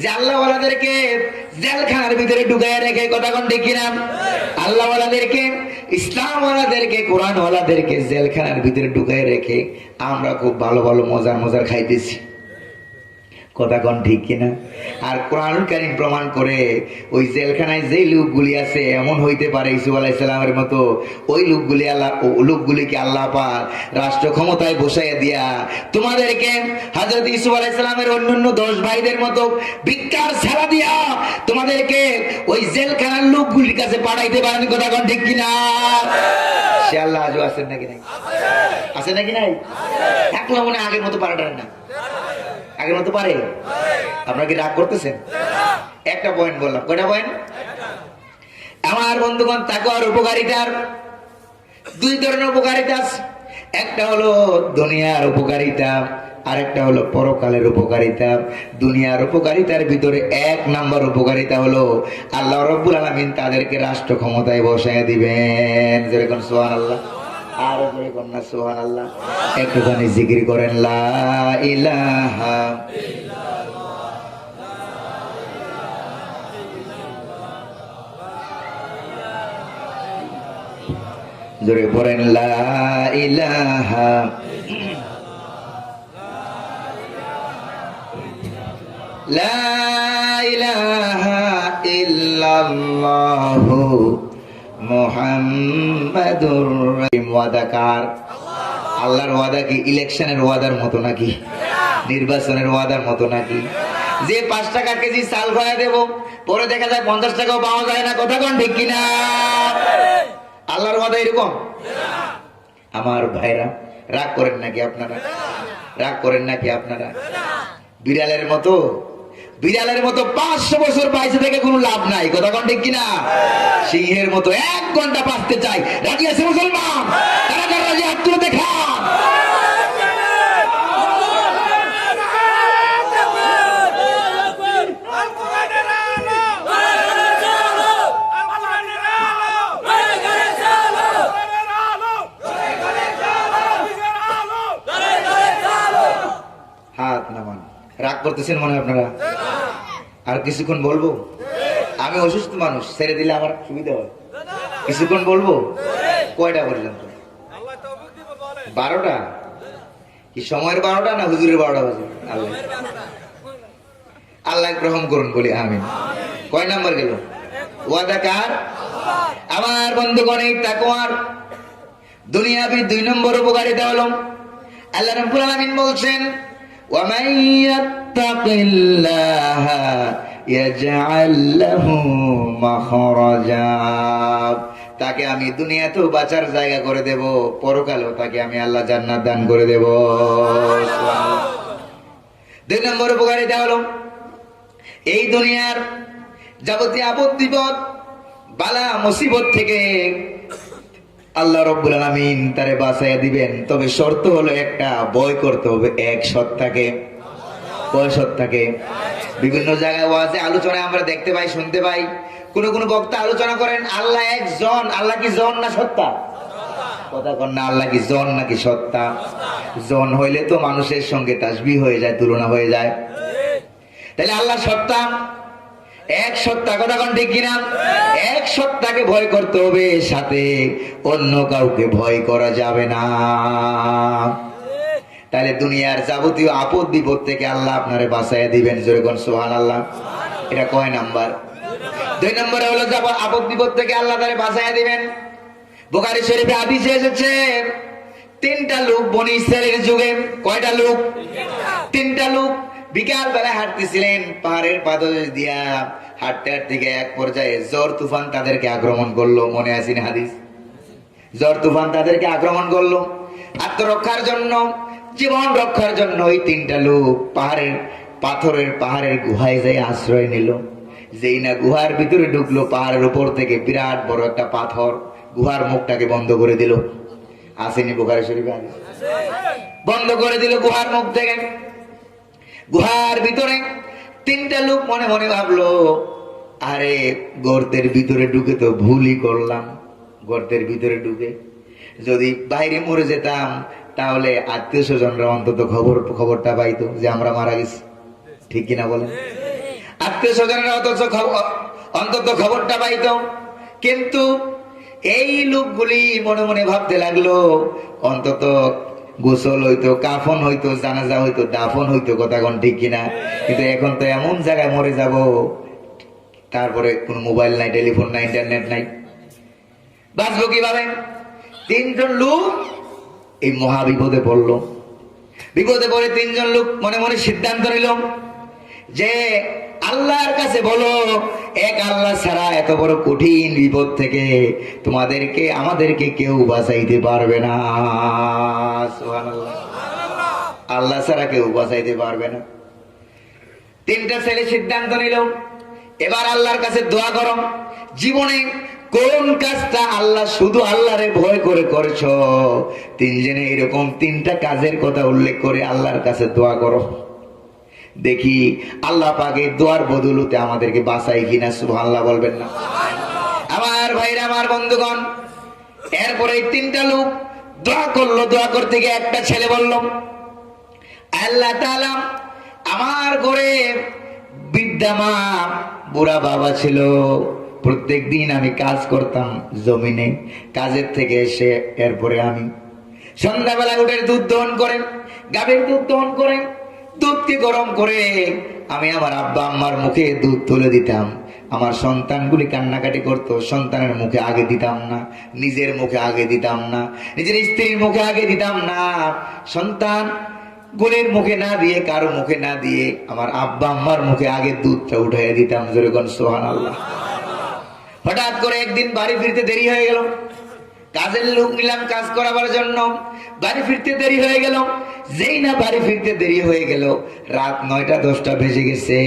Speaker 1: যে আল্লাহ ওয়ালাদেরকে জেলখানার ভিতরে ঢুকাইয়া রেখে, কথা কোন ঠিক কিনা? আল্লাহ ওয়ালাদেরকে, ইসলাম ওয়ালাদেরকে, কোরআন ওয়ালাদেরকে জেলখানার ভিতরে ঢুকাইয়া রেখে আমরা খুব ভালো ভালো মজার খাইতেছি। কথা কোন ঠিক কিনা? আর কোরআন কারীম প্রমাণ করে ওই জেলখানায় যে লোকগুলি আছে এমন হইতে পারে ইউসুফ আলাইহিস সালামের মতো, ওই লোকগুলিকে আল্লাহ পাক রাষ্ট্র ক্ষমতায় বসাইয়া দিয়া তোমাদেরকে হযরত ইউসুফ আলাইহিস সালামের অন্যান্য 10 ভাইদের মতো ভিক্ষার ছাড়া দিয়া তোমাদেরকে ওই জেলখানার লোকগুলির কাছে পাঠাইতে পারেন। কথা কোন ঠিক কিনা? সে আল্লাহ আজও আছেন নাকি নাই? আছে নাকি নাই? থাকলে মনে আগের মতো পারাটার না, আগের মতো পারে। আপনারা কি রাগ করতেছেন? একটা পয়েন্ট বললাম। কয়টা পয়েন্ট? আমার বন্ধুগণ, তাকওয়ার উপকারিতার 2 ধরনের উপকারিতা আছে। একটা হলো দুনিয়ার উপকারিতা, আর একটা হলো পরকালের উপকারিতা। দুনিয়ার উপকারিতার ভিতরে 1 নাম্বার উপকারিতা হলো আল্লাহ রাব্বুল আলামিন তাদেরকে রাষ্ট্র ক্ষমতায় বসায় দিবেন। যেরকম সুবহানাল্লাহ, আর জোরে কোন না সুবহানাল্লাহ। একটুখানি জিকির করেন লা ইলাহা জোরে পড়েন লা ইলাহা লা ইলাহা ইল্লাল্লাহু মুহাম্মাদুর রাসূলুল্লাহ। ওয়াদাকার আল্লাহর ওয়াদা কি ইলেকশনের ওয়াদার মতো নাকি? নির্বাচনের ওয়াদার মতো নাকি? যে 5 টাকা কেজি চাল খাওয়া দেব, পরে দেখা যায় 50 টাকাও পাওয়া যায় না। কথা কোন ঠিক কিনা? আল্লাহর ওয়াদা এরকম? আমার ভাইরা, রাগ করেন নাকি আপনারা? রাগ করেন নাকি আপনারা? বিড়ালের মতো 500 বছর বাইসে থেকে কোনো লাভ নাই। কথা কোন ঠিক কিনা? সিংহের মতো 1 ঘন্টা বাঁচতে চাই। রাজি আছে মুসলমান? কারা কারা রাজি? হাত তুলে দেখা। হাত নামান। রাগ করতেছেন মনে হয় আপনারা? আর কিছুক্ষণ বলবো? আমি অসুস্থ মানুষ, ছেড়ে দিলে আমার সুবিধা হয়। কিছুক্ষণ বলবো? কয়টা পর্যন্ত? 12টা? কি সময়ের 12টা না হুজুরের 12টা বাজে? আল্লাহ গ্রহণ করুন বলি আমিন। কয় নাম্বার গেল? ওয়াদা কার? আমার বন্ধুগণ, এই তাকওয়ার দুনিয়াবি 2 নম্বর উপকারিতা হলো আল্লাহ রাব্বুল আলামিন বলছেন وَمَن يَتَّقِ اللَّهَ يَجْعَل لَّهُ مَخْرَجًا। তাকে আমি দুনিয়াতেও বাঁচার জায়গা করে দেব, পরকালেও তাকে আমি আল্লাহ জান্নাত দান করে দেব। 2 নম্বর উপকারিতা হলো এই দুনিয়ার যাবতীয় আপদ বিপদ বালা মুসিবত থেকে আল্লাহ রাব্বুল আলামিন তারে বাঁচাইয়া দিবেন। তবে শর্ত হলো একটা, ভয় করতে হবে এক সত্তাকে। কয় সত্তাকে? বিভিন্ন জায়গায় ওয়াজে আলোচনায় আমরা দেখতে পাই, শুনতে পাই, কোন কোন বক্তা আলোচনা করেন আল্লাহ একজন। আল্লাহ কি জন না সত্তা? কথা কন না, আল্লাহ কি জন নাকি সত্তা? জন হইলে তো মানুষের সঙ্গে তাসবিহ হয়ে যায়, তুলনা হয়ে যায়। তাহলে আল্লাহ সত্তা, এক সত্তা। কথা কোন ঠিক কিনা? এক সত্তাকে ভয় করতে হবে, সাথে অন্য কাউকে ভয় করা যাবে না। তাহলে দুনিয়ার যাবতীয় আপদ বিপদ থেকে আল্লাহ আপনারে বাঁচাইয়া দিবেন। জোরে কোন সুবহানাল্লাহ। এটা কয় নাম্বার? 2 নম্বরে হলো যাব আপদ বিপদ থেকে আল্লাহ তারে বাঁচাইয়া দিবেন। বুখারী শরীফে হাদিসে এসেছে 3টা লোক বনি ইসরাইলের যুগে। কয়টা লোক? 3টা লোক বিকাল বেলায় হাঁটতেছিলেন পাহাড়ের পাদদেশ দিয়া। হাঁটতে হাঁটতে এক পর্যায়ে ঝড় তুফান তাদেরকে আক্রমণ করলো। মনে আছে না হাদিস? ঝড় তুফান তাদেরকে আক্রমণ করলো। আত্মরক্ষার জন্য, জীবন রক্ষার জন্য ওই 3টা লোক পাহাড়ের গুহায় যাই আশ্রয় নিল। যেই না গুহার ভিতরে ঢুকলো, পাহাড়ের উপর থেকে বিরাট বড় একটা পাথর গুহার মুখটাকে বন্ধ করে দিল। আসেনি বুখারী শরীফে? বন্ধ করে দিল গুহার মুখ থেকে। গুহার ভিতরে 3টা লোক মনে মনে ভাবলো, আরে গর্তের ভিতরে ঢুকে তো ভুলই করলাম। গর্তের ভিতরে ঢুকে যদি বাইরে মরে যেতাম তাহলে আত্মীয় স্বজনরা অন্তত খবরটা পাইতো যে আমরা মারা গেছি। ঠিক কিনা বলেন? আত্মীয় স্বজনরা অন্তত খবরটা পাইতো। কিন্তু এই লোকগুলি মনে মনে ভাবতে লাগলো, অন্তত গোসল হইতো, কাফন হইতো, জানাজা হইতো, দাফন হইতো, কথা কোন ঠিক কিনা? কিন্তু এখন তো এমন জায়গায় মরে যাব, তারপরে কোনো মোবাইল নাই, টেলিফোন নাই, ইন্টারনেট নাই, বাঁচবো কিভাবে? তিনজন লোক এই মহা বিপদে পড়লো। বিপদে পড়ে তিনজন লোক মনে মনে সিদ্ধান্ত নিল যে আল্লাহর কাছে বলো, এক আল্লাহ ছাড়া এত বড় কঠিন বিপদ থেকে তোমাদেরকে আমাদেরকে কেউ বাঁচাইতে পারবে না। সুবহানাল্লাহ। আল্লাহ ছাড়া কেউ বাঁচাইতে পারবে না। তিনটা ছেলে সিদ্ধান্ত নিল, এবার আল্লাহর কাছে দোয়া করো, জীবনে কোন কাজটা আল্লাহ শুধু আল্লাহরে ভয় করে করেছো, তিনজনে এরকম তিনটা কাজের কথা উল্লেখ করে আল্লাহর কাছে দোয়া করো, দেখি আল্লাহ পাকের দোয়ার বদৌলতে আমাদেরকে বাঁচাই কিনা। সুবহানাল্লাহ বলবেন না? আমার ভাইরা, আমার বন্ধুগণ, এরপরে এই তিনটা লোক দোয়া করলো। দোয়া করতে গিয়ে একটা ছেলে বলল, আল্লাহ তাআলা, আমার ঘরে বৃদ্ধা মা, বুড়া বাবা ছিল, প্রত্যেক দিন আমি কাজ করতাম জমিনে, কাজের থেকে এসে এরপরে আমি সন্ধ্যাবেলা উঠে দুধ দহন করেন, গাভীর দুধ দহন করেন, দুধকে গরম করে আমি আমার আব্বা আম্মার মুখে দুধ তুলে দিতাম। আমার সন্তানগুলি কান্নাকাটি করতো, সন্তানের মুখে আগে দিতাম না, নিজের মুখে আগে দিতাম না, নিজের স্ত্রীর মুখে আগে দিতাম না, সন্তান গুলির মুখে না দিয়ে, কারো মুখে না দিয়ে আমার আব্বা আম্মার মুখে আগে দুধটা উঠাইয়া দিতাম। যেরকম সুবহানাল্লাহ। হঠাৎ করে একদিন বাড়ি ফিরতে দেরি হয়ে গেল, কাজের লোক নিলাম কাজ করাবার জন্য, বাড়ি ফিরতে দেরি হয়ে গেল। যেই না বাড়ি ফিরতে দেরি হয়ে গেল, রাত 9টা-10টা বেজে গেছে।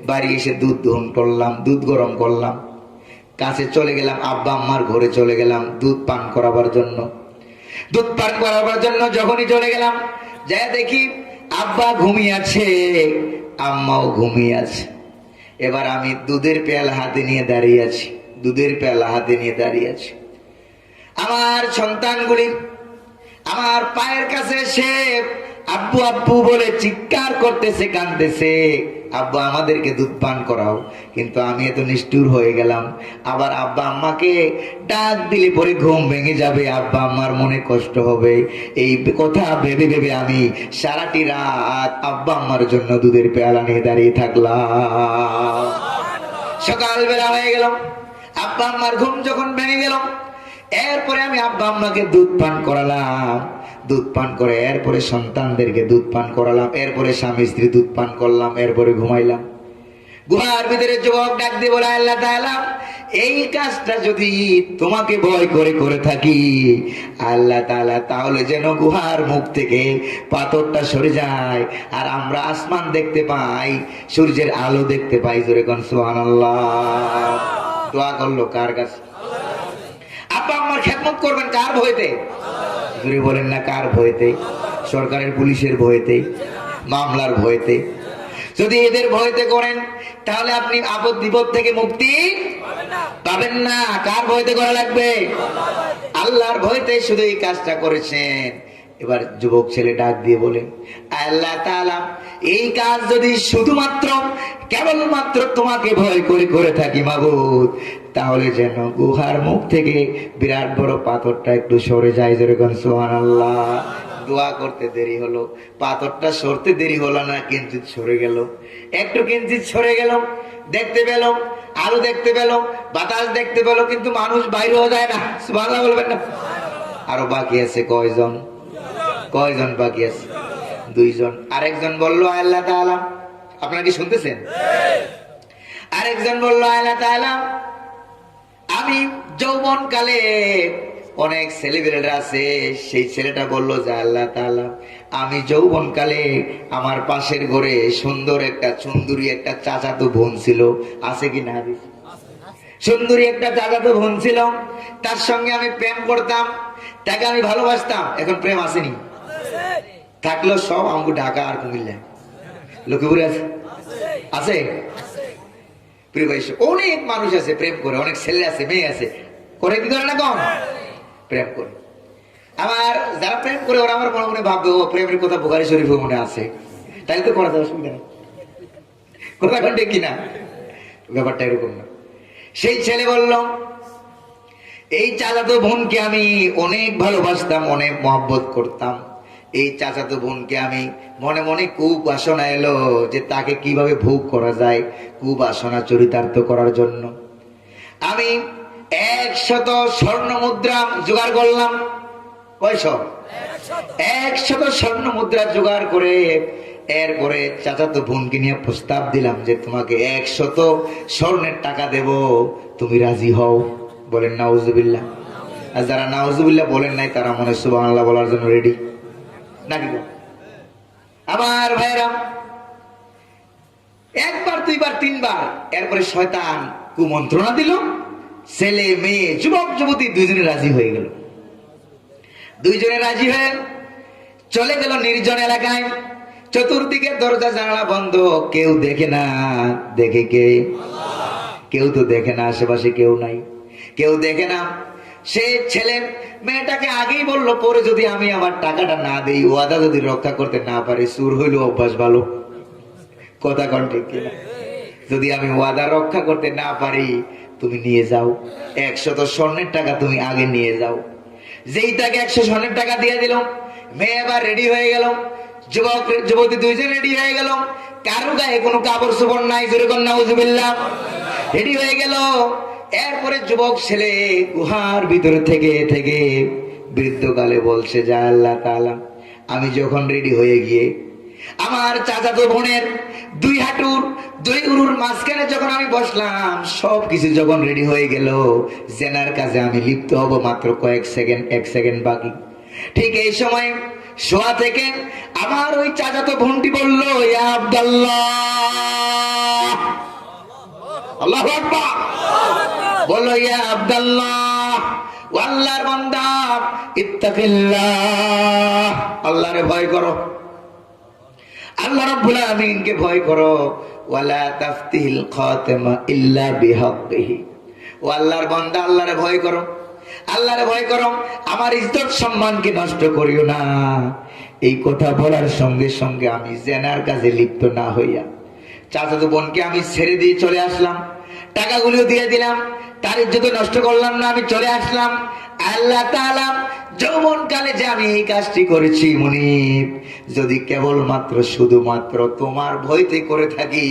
Speaker 1: বাড়ি এসে দুধ দহন করলাম, দুধ গরম করলাম, কাছে চলে গেলাম, আব্বা আম্মার ঘরে চলে গেলাম দুধ পান করাবার জন্য। দুধ পান করাবার জন্য যখনই চলে গেলাম, যা দেখি আব্বা ঘুমিয়ে আছে, আম্মাও ঘুমিয়ে আছে। এবার আমি দুধের পেয়ালা হাতে নিয়ে দাঁড়িয়ে আছি, দুধের পেয়ালা হাতে নিয়ে দাঁড়িয়ে আছি। আমার সন্তানগুলি আমার পায়ের কাছে এসে আব্বু আব্বু বলে চিৎকার করতেছে, কাঁদতেছে, আব্বা আমাদেরকে দুধ পান করাও। কিন্তু আমি এত নিষ্ঠুর হয়ে গেলাম, আবার আব্বা আম্মাকে ডাক দিলে পরে ঘুম ভেঙে যাবে, আব্বা আম্মার মনে কষ্ট হবে, এই কথা ভেবে ভেবে আমি সারাটি রাত আব্বা আম্মার জন্য দুধের পেয়ালা নিয়ে দাঁড়িয়ে থাকলাম। সকালবেলা হয়ে গেল, আব্বা আম্মার ঘুম যখন ভেঙে গেল, এরপরে আমি আব্বা আম্মাকে দুধ পান করালাম। দুধ পান করে এরপরে সন্তানদেরকে দুধ পান করালাম, এরপরে স্বামী স্ত্রী দুধ পান করলাম, এরপরে ঘুমাইলাম। গুহার ভিতরে যুবক ডাক দিয়ে বলে, আল্লাহ তাআলা, এই কাজটা যদি তোমাকে ভয় করে করে থাকি আল্লাহ তাআলা, তাহলে যেন গুহার মুখ থেকে পাথরটা সরে যায়, আর আমরা আসমান দেখতে পাই, সূর্যের আলো দেখতে পাই। জোরে কোন সুবহানাল্লাহ। দোয়া করলো কার কাছে? আব্বা আম্মার খেদমত করবেন কার ভয়তে? জোরে বলেন না, কার ভয়তে? সরকারের পুলিশের ভয়তে, মামলার ভয়তে? যদি এদের ভয়তে করেন তাহলে আপনি আপদ বিপদ থেকে মুক্তি পাবেন না। কার ভয়তে করা লাগবে? আল্লাহর ভয়তে শুধু এই কাজটা করেছেন। এবার যুবক ছেলে ডাক দিয়ে বলে, আল্লাহ তাআলা, এই কাজ যদি শুধুমাত্র কেবলমাত্র তোমাকে ভয় করে করে থাকি মাবুদ, তাহলে যেন গুহার মুখ থেকে বিরাট বড় পাথরটা একটু সরে যায়। যেরকম সুবহানাল্লাহ। দোয়া করতে দেরি হলো, পাথরটা সরতে দেরি হলো না, কিঞ্চিত সরে গেল, একটু কিঞ্চিত সরে গেল। দেখতে পেল, আলো দেখতে পেল, বাতাস দেখতে পেল, কিন্তু মানুষ বাইরেও যায় না। সুবহানাল্লাহ বলবেন না? আরো বাকি আছে কয়জন? কয়জন বাকি আছে? 2 জন। আরেকজন বলল, আল্লাহ তাআলা, আপনারা কি শুনতেছেন? আরেকজন বলল, আল্লাহ তাআলা, আমি যৌবন কালে অনেক ছেলেবেলেরা আছে। সেই ছেলেটা বলল যে, আল্লাহ তাআলা, আমি যৌবন কালে আমার পাশের ঘরে সুন্দর একটা সুন্দরী একটা চাচাতো বোন ছিল, আছে কি না? সুন্দরী একটা চাচাতো বোন ছিল, তার সঙ্গে আমি প্রেম করতাম, তাকে আমি ভালোবাসতাম। এখন প্রেম আসেনি, থাকলো সব আমাকে ঢাকা আর কুমিল্লা, লক্ষ্মীপুরে আছে, আছে অনেক মানুষ আছে প্রেম করে, অনেক ছেলে আছে, মেয়ে আছে, করে কি করে না? কম প্রেম করে। আমার যারা প্রেম করে ওরা আমার মনে মনে ভাববে, ও প্রেমের কথা বুখারী শরীফে মনে আছে, তাই তো করা যাবে, অসুবিধা নেই। কথা কন্টে কিনা? ব্যাপারটা এরকম না। সেই ছেলে বলল, এই চাচাতো বোনকে আমি অনেক ভালোবাসতাম, অনেক মহব্বত করতাম, এই চাচাতো বোনকে আমি মনে মনে কুবাসনা এলো যে তাকে কিভাবে ভোগ করা যায়, কুবাসনা চরিতার্থ করার জন্য আমি 100 স্বর্ণ মুদ্রা জোগাড় করলাম। কয়শো? 100 স্বর্ণ মুদ্রা জোগাড় করে এরপরে চাচাতো বোনকে নিয়ে প্রস্তাব দিলাম যে তোমাকে 100 স্বর্ণের টাকা দেব, তুমি রাজি হও? বলেন নাউজুবিল্লাহ। আর যারা নাউজুবিল্লাহ বলেন নাই তারা মনে সুবহানাল্লাহ বলার জন্য রেডি নাকি? আমার ভাইরা, একবার দুইবার তিনবার, এরপরে শয়তান কুমন্ত্রণা দিল, ছেলে মেয়ে যুবক যুবতী দুইজনে রাজি হয়ে গেল। দুইজনে রাজি হয়ে চলে গেল নির্জন এলাকায়। চতুর্দিকে দরজা জানালা বন্ধ, কেউ দেখে না। দেখে কে? কেউ তো দেখে না, আশেপাশে কেউ নাই, কেউ দেখে না। সে ছেলে মেয়েটাকে আগেই বললো, পরে যদি আমি আমার টাকাটা না দেই, ওয়াদা যদি রক্ষা করতে না পারি, সুর হইল অভ্যাস ভালো। কথা কন ঠিক কিনা? যদি আমি ওয়াদা রক্ষা করতে না পারি, তুমি নিয়ে যাও 100 স্বর্ণের টাকা, তুমি আগে নিয়ে যাও। যেই তাকে 100 স্বর্ণের টাকা দিয়ে দিল, মেয়ে এবার রেডি হয়ে গেল, যুবক যুবতী দুইজন রেডি হয়ে গেল। কারো গায়ে কোনো কাপড় চোপড় নাই, যেরকম নাউজুবিল্লাহ, রেডি হয়ে গেল। এরপরে যুবক ছেলে গুহার ভিতরে থেকে থেকে বৃদ্ধকালে বলছে, যা আল্লাহ তাআলা, আমি যখন রেডি হয়ে গিয়ে আমার চাচাতো বোনের 2 হাঁটুর 2 উরুর মাঝখানে যখন আমি বসলাম, সবকিছু যখন রেডি হয়ে গেল, জেনার কাজে আমি লিপ্ত হব, মাত্র কয়েক সেকেন্ড, 1 সেকেন্ড বাকি। ঠিক এই সময় শোয়া থেকে আমার ওই চাচাতো বোনটি বলল, ইয়া আব্দুল্লাহ, আল্লাহু আকবার, বলো ইয়া আব্দুল্লাহ, ও আল্লাহর বান্দা, ইত্তাকিল্লাহ, আল্লাহরে ভয় করো, আল্লাহ রাব্বুল আলামিনকে ভয় করো। ওয়ালা তাফতিহিল খাতামা ইল্লা বিহাক্কিহি, ও আল্লাহর বান্দা, আল্লাহরে ভয় করো, আল্লাহরে ভয় করো, আমার ইজ্জত সম্মানকে নষ্ট করিও না। এই কথা বলার সঙ্গে সঙ্গে আমি জেনার কাজে লিপ্ত না হইয়া চাচাতো বোনকে আমি ছেড়ে দিয়ে চলে আসলাম, টাকাগুলো দিয়ে দিলাম, তার ইজ্জত নষ্ট করলাম না, আমি চলে আসলাম। আল্লাহ তাআলা যৌবন কালে যে আমি এই কাজটি করেছি মুনিব, যদি কেবলমাত্র শুধুমাত্র তোমার ভয়তে করে থাকি,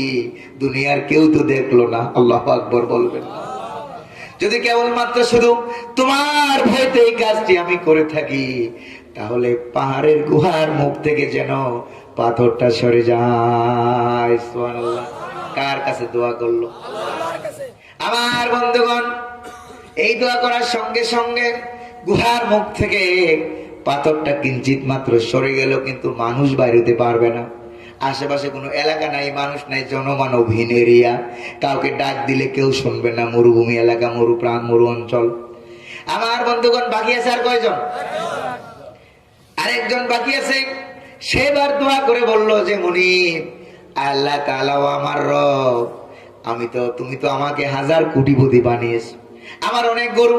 Speaker 1: দুনিয়ার কেউ তো দেখলো না, আল্লাহু আকবার বলবেন। যদি কেবলমাত্র শুধু তোমার ভয়তে এই কাজটি আমি করে থাকি, তাহলে পাহাড়ের গুহার মুখ থেকে যেন পাথরটা সরে যায়। সুবহানাল্লাহ। কার কাছে দোয়া করলো? আমার বন্ধুগণ, এই দোয়া করার সঙ্গে সঙ্গে গুহার মুখ থেকে পাথরটা কিঞ্চিত মাত্র সরে গেল, কিন্তু মানুষ বাইরেতে পারবে না। আশেপাশে কোনো এলাকা নাই, মানুষ নাই, জনমানবহীন এরিয়া, কাউকে ডাক দিলে কেউ শুনবে না, মরুভূমি এলাকা, মরু অঞ্চল। আমার বন্ধুগণ, বাকি আছে আর কয়জন? আরেকজন বাকি আছে। সেবার দোয়া করে বলল যে, মুনিব, আল্লাহ তাআলা আমার রব, তুমি তো আমাকে 1000 কোটিপতি বানিয়েছ। আমার অনেক গরু,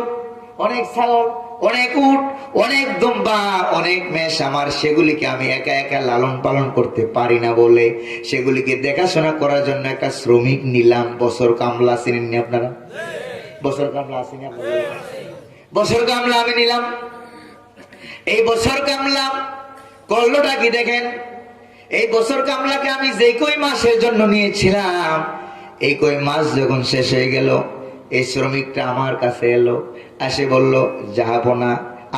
Speaker 1: অনেক ছাগল, অনেক উট, অনেক দুম্বা, অনেক মেষ আমার, সেগুলিকে আমি একা একা লালন পালন করতে পারি না বলে সেগুলিকে দেখাশোনা করার জন্য একটা শ্রমিক নিলাম। বছর কামলা চিনেননি আপনারা? বছর কামলা আসেনি আপনারা? বছর কামলা আমি নিলাম। এই বছর কামলা করলোটা কি দেখেন? এই বছর কামলাকে আমি যে কই মাসের জন্য নিয়েছিলাম, এই কই মাস যখন শেষ হয়ে গেল, এই শ্রমিকটা আমার কাছে এলো, এসে বলল, যাবো না,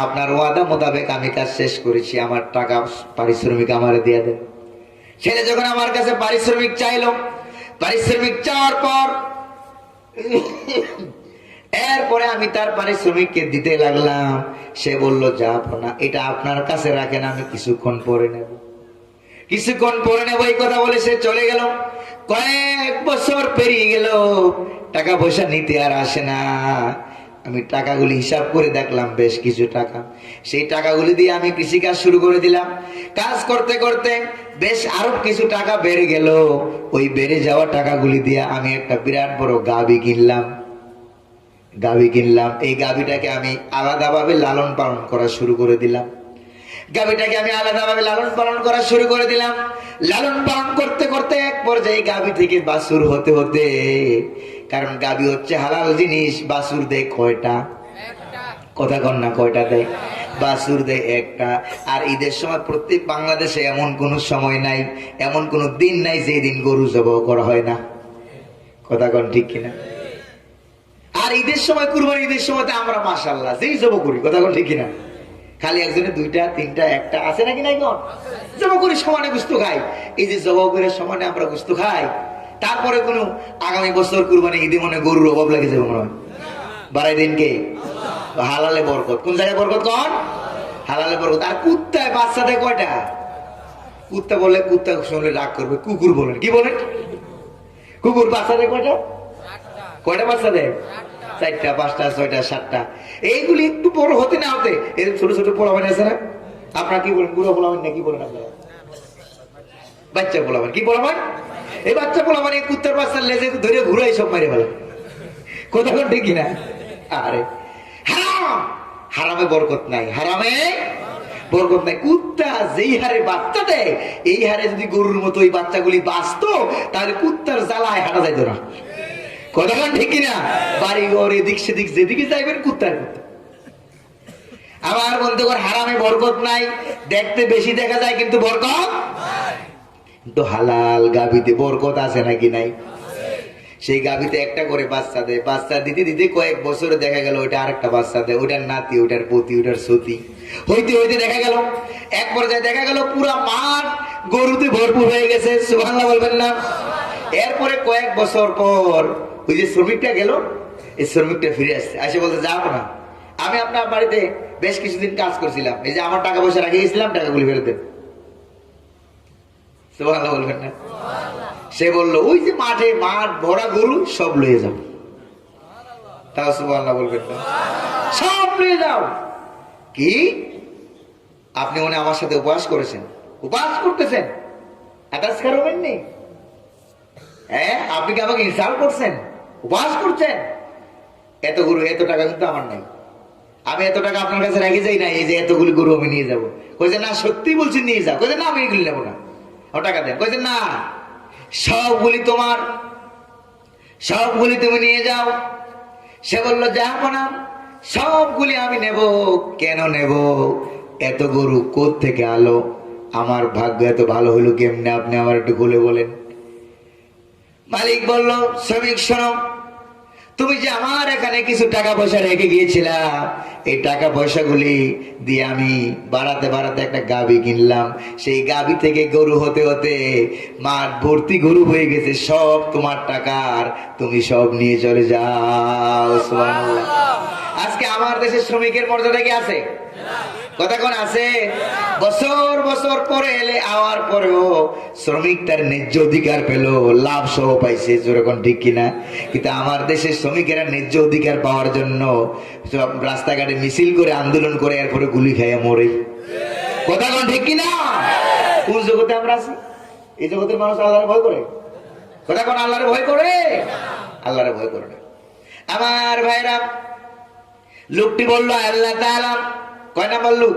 Speaker 1: আপনার ওয়াদা মোতাবেক আমি কাজ শেষ করেছি, আমার টাকা পারিশ্রমিক আমার দিয়ে দেন। ছেলে যখন আমার কাছে পারিশ্রমিক চাইলো, পারিশ্রমিক চাওয়ার পর এরপরে আমি তার পারিশ্রমিককে দিতে লাগলাম। সে বলল, যাবো না, এটা আপনার কাছে রাখেন, আমি কিছুক্ষণ পরে নেব, কিছুক্ষণ পরে নেব, এই কথা বলে সে চলে গেল। কয়েক বছর পেরিয়ে গেল, টাকা পয়সা নিতে আর আসে না। আমি টাকাগুলি হিসাব করে দেখলাম, বেশ কিছু টাকা। সেই টাকাগুলি দিয়ে আমি কৃষিকাজ শুরু করে দিলাম। কাজ করতে করতে বেশ আরো কিছু টাকা বেড়ে গেল। ওই বেড়ে যাওয়া টাকাগুলি দিয়ে আমি একটা বিরাট বড় গাভী কিনলাম। এই গাভীটাকে আমি আলাদাভাবে লালন পালন করা শুরু করে দিলাম। লালন পালন করতে করতে এক পর্যায়ে গাভী থেকে বাছুর হতে হতে, কারণ গাভী হচ্ছে হালাল জিনিস, বাছুর দেয় কয়টা? কথা কন না, কয়টা দেয়? বাছুর দেয় একটা। আর ঈদের সময় প্রত্যেক বাংলাদেশে এমন কোন সময় নাই, এমন কোন দিন নাই যে দিন গরু জবাই করা হয় না। কথা কোন ঠিক কিনা? আর ঈদের সময়, কুরবানি ঈদের সময় তো আমরা মাশাআল্লাহ যেই জবাই করি, কথা কোন ঠিক কিনা? খালি একজনে দুইটা তিনটা একটা আছে নাকি নাই? কোন জবাই করি সমানে গোশত খাই। এই যে জবাই করে সমানে আমরা গোশত খাই, তারপরে কোন আগামী বছর কুরবানি ঈদে মনে গরুর অভাব লেগে যাবে মনে হয়। বাড়াই দিন কে? হালালে বরকত। কোন জায়গায় বরকত? কোন হালালে বরকত। আর কুত্তায় বাচ্চা দেয় কয়টা? কুত্তা বললে, কুত্তা শুনলে রাগ করবে, কুকুর বলেন। কি বলেন? কুকুর বাচ্চা দেয় কয়টা? কয়টা বাচ্চা দেয়? 4টা 5টা 6টা 7টা। এইগুলি একটু বড় হতে না হতে এরকম ছোট ছোট পোলাপান আছে না? আপনারা কি বলেন? বুড়ো পোলাপান না কি বলেন আপনারা? বাচ্চা পোলাপান। কি পোলাপান? এই বাচ্চা পোলাপান এই কুত্তার বাচ্চার লেজে ধরে ঘুরাই সব মারে ফেলে। কথা কোন ঠিক কিনা? আরে হারাম, হারামে বরকত নাই, হারামে বরকত নাই। কুত্তা যেই হারে বাচ্চা দেয়, এই হারে যদি গরুর মতো এই বাচ্চাগুলি বাঁচতো, তাহলে কুত্তার জ্বালায় হাঁটা যাইতো না। কথা কোন ঠিক কিনা? বাড়ি ঘর এদিক সেদিক যেদিকে যাইবেন কুত্তার কুত্তা। আমার বন্ধুগণ, হারামে বরকত নাই, দেখতে বেশি দেখা যায় কিন্তু বরকত তো। হালাল গাভীতে বরকত আছে নাকি নাই? সেই গাভীতে একটা করে বাচ্চা দেয়, বাচ্চা দিতে দিতে কয়েক বছরে দেখা গেল ওইটা আরেকটা বাচ্চা দেয়, ওইটার নাতি, ওইটার পতি, ওইটার সতী। হইতে হইতে দেখা গেল এক পর্যায়ে দেখা গেল পুরা মাঠ গরুতে ভরপুর হয়ে গেছে। সুবহানাল্লাহ বলবেন না? এরপরে কয়েক বছর পর ওই যে শ্রমিকটা গেল, এই শ্রমিকটা ফিরে আসছে, আসে বলতে যাবো না, আমি আপনার বাড়িতে বেশ কিছুদিন কাজ করছিলাম, এই যে আমার টাকা পয়সা রেখে গেছিলাম, টাকাগুলি ফেরত দেন। সুবহানাল্লাহ বলবেন না? সে বলল ওই যে মাঠে মাঠ ভরা গরু সব লয়ে যাও। তাও সুবহানাল্লাহ বলবেন না? সব লয়ে যাও। কি আপনি মনে আমার সাথে উপবাস করেছেন, উপবাস করতেছেন, আকাশ খারাপেন নেই? হ্যাঁ, আপনি কি আমাকে ইনসাল্ট করছেন? উপবাস করছেন? এত গরু এত টাকা কিন্তু আমার নাই, আমি এত টাকা আপনার কাছে রেখে যাই না, এই যে এতগুলি গরু আমি নিয়ে যাবো। কইছে না, সত্যি বলছি নিয়ে যাও। কইছে না, আমি এগুলি নেবো না, ও টাকা দেন। কইছে না, সবগুলি তোমার, সবগুলি তুমি নিয়ে যাও। সে বললো যাবো না, সবগুলি আমি নেব। কেন নেব? এত গরু কোথা থেকে আলো? আমার ভাগ্য এত ভালো হলো কেমনে? আপনি আমার একটু খুলে বলেন। মালিক বলল, শ্রমিক শোনো, তুমি যে আমার এখানে কিছু টাকা পয়সা রেখে গিয়েছিলা, এই টাকা পয়সাগুলি দিয়ে আমি বাড়াতে বাড়াতে একটা গাভী কিনলাম। সেই গাভী থেকে গরু হতে হতে মাঠ ভর্তি গরু হয়ে গেছে, সব তোমার টাকার, তুমি সব নিয়ে চলে যাও। সুবহানাল্লাহ। আজকে আমার দেশের শ্রমিকের মর্যাদা কি আছে? কথা কোন আছে? বছর বছর পরে এলে আওয়ার পরেও শ্রমিক তার ন্যায্য অধিকার পেল, লাভ সহ পাইছে। যেরকম ঠিক কিনা? কিন্তু আমার দেশের শ্রমিকেরা ন্যায্য অধিকার পাওয়ার জন্য রাস্তাঘাটে মিছিল করে, আন্দোলন করে, এরপরে গুলি খাইয়া মরে। কথা কোন ঠিক কিনা? কোন জগতে আমরা আছি? এই জগতের মানুষ আল্লাহর ভয় করে? কথা কোন আল্লাহর ভয় করে? আল্লাহর ভয় করে না। আমার ভাইরা, লোকটি বললো আল্লাহ তাআলা, কয় নাম্বার লোক?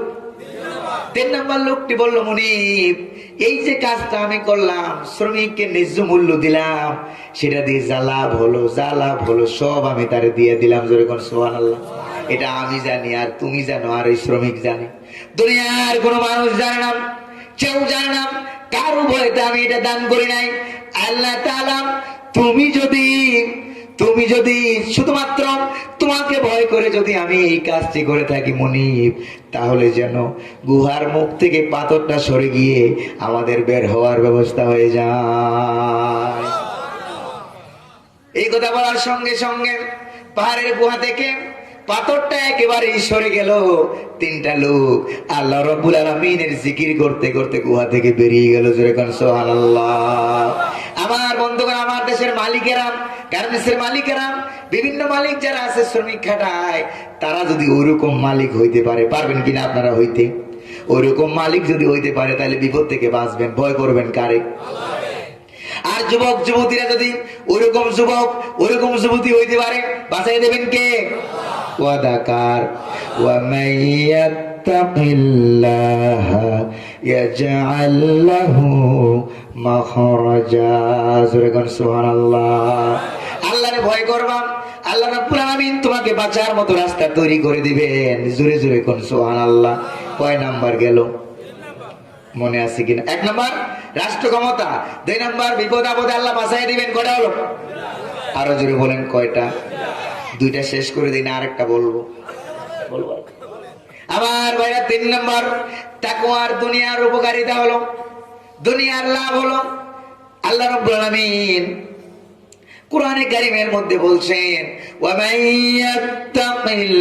Speaker 1: 3 নাম্বার লোকটি বলল, মুনিব, এই যে কাজটা আমি করলাম, শ্রমিককে ন্যায্য মূল্য দিলাম, সেটা দিয়ে যা লাভ হলো, যা লাভ হলো সব আমি তারে দিয়ে দিলাম। জোরে কোন সুবহানাল্লাহ। এটা আমি জানি, আর তুমি জানো, আর এই শ্রমিক জানে। দুনিয়ার কোনো মানুষ জানে না, কেউ জানে না, কারো ভয়তে আমি এটা দান করি নাই। আল্লাহ তাআলা, তুমি যদি শুধুমাত্র তোমাকে ভয় করে যদি আমি এই কাজটি করে থাকি মুনিব, তাহলে যেন গুহার মুখ থেকে পাথরটা সরে গিয়ে আমাদের বের হওয়ার ব্যবস্থা হয়ে যায়। এই কথা বলার সঙ্গে সঙ্গে পাহাড়ের গুহা থেকে পাথরটা একেবারে সরে গেল। 3টা লোক আল্লাহ রাব্বুল আলামিনের জিকির করতে করতে গুহা থেকে বেরিয়ে গেল। যেরকম সুবহানাল্লাহ। আমার বন্ধুগণ, আমার দেশের মালিকেরা, গার্মেন্টসের মালিকেরা, বিভিন্ন মালিক যারা আছে শ্রমিক খাটায়, তারা যদি ওইরকম মালিক হইতে পারে, পারবেন কিনা আপনারা হইতে? ওইরকম মালিক যদি হইতে পারে, তাহলে বিপদ থেকে বাঁচবেন, ভয় করবেন কারে? আর যুবক যুবতীরা যদি ওইরকম যুবক ওইরকম যুবতী হইতে পারে, বাঁচাই দেবেন কে? ওয়াদাকার, ওয়া মাইয়াত্তাকিল্লাহা ইয়াজআল লাহু মাখরাজা। সুবহানাল্লাহ। আল্লাহরে ভয় করবা, আল্লাহ রাব্বুল আলামিন তোমাকে বাঁচার মতো রাস্তা তৈরি করে দিবেন। জোরে জোরে কোন সুবহানাল্লাহ। কয় নাম্বার গেল মনে আছে কিনা? 1 নাম্বার রাষ্ট্র ক্ষমতা, 2 নাম্বার বিপদ আপদে আল্লাহ বাঁচাই দিবেন। কয়টা হলো? আরো জোরে বলেন কয়টা? 2টা শেষ করে দিন, আরেকটা বলবো। আমার ভাইরা 3 নাম্বার তাকওয়ার দুনিয়ার উপকারিতা হলো, দুনিয়ার লাভ হলো। আল্লাহ রাব্বুল আলামিন কুরআনে কারীমের মধ্যে বলছেন, ওয়া মান ইয়াত্তাকিল্লাহা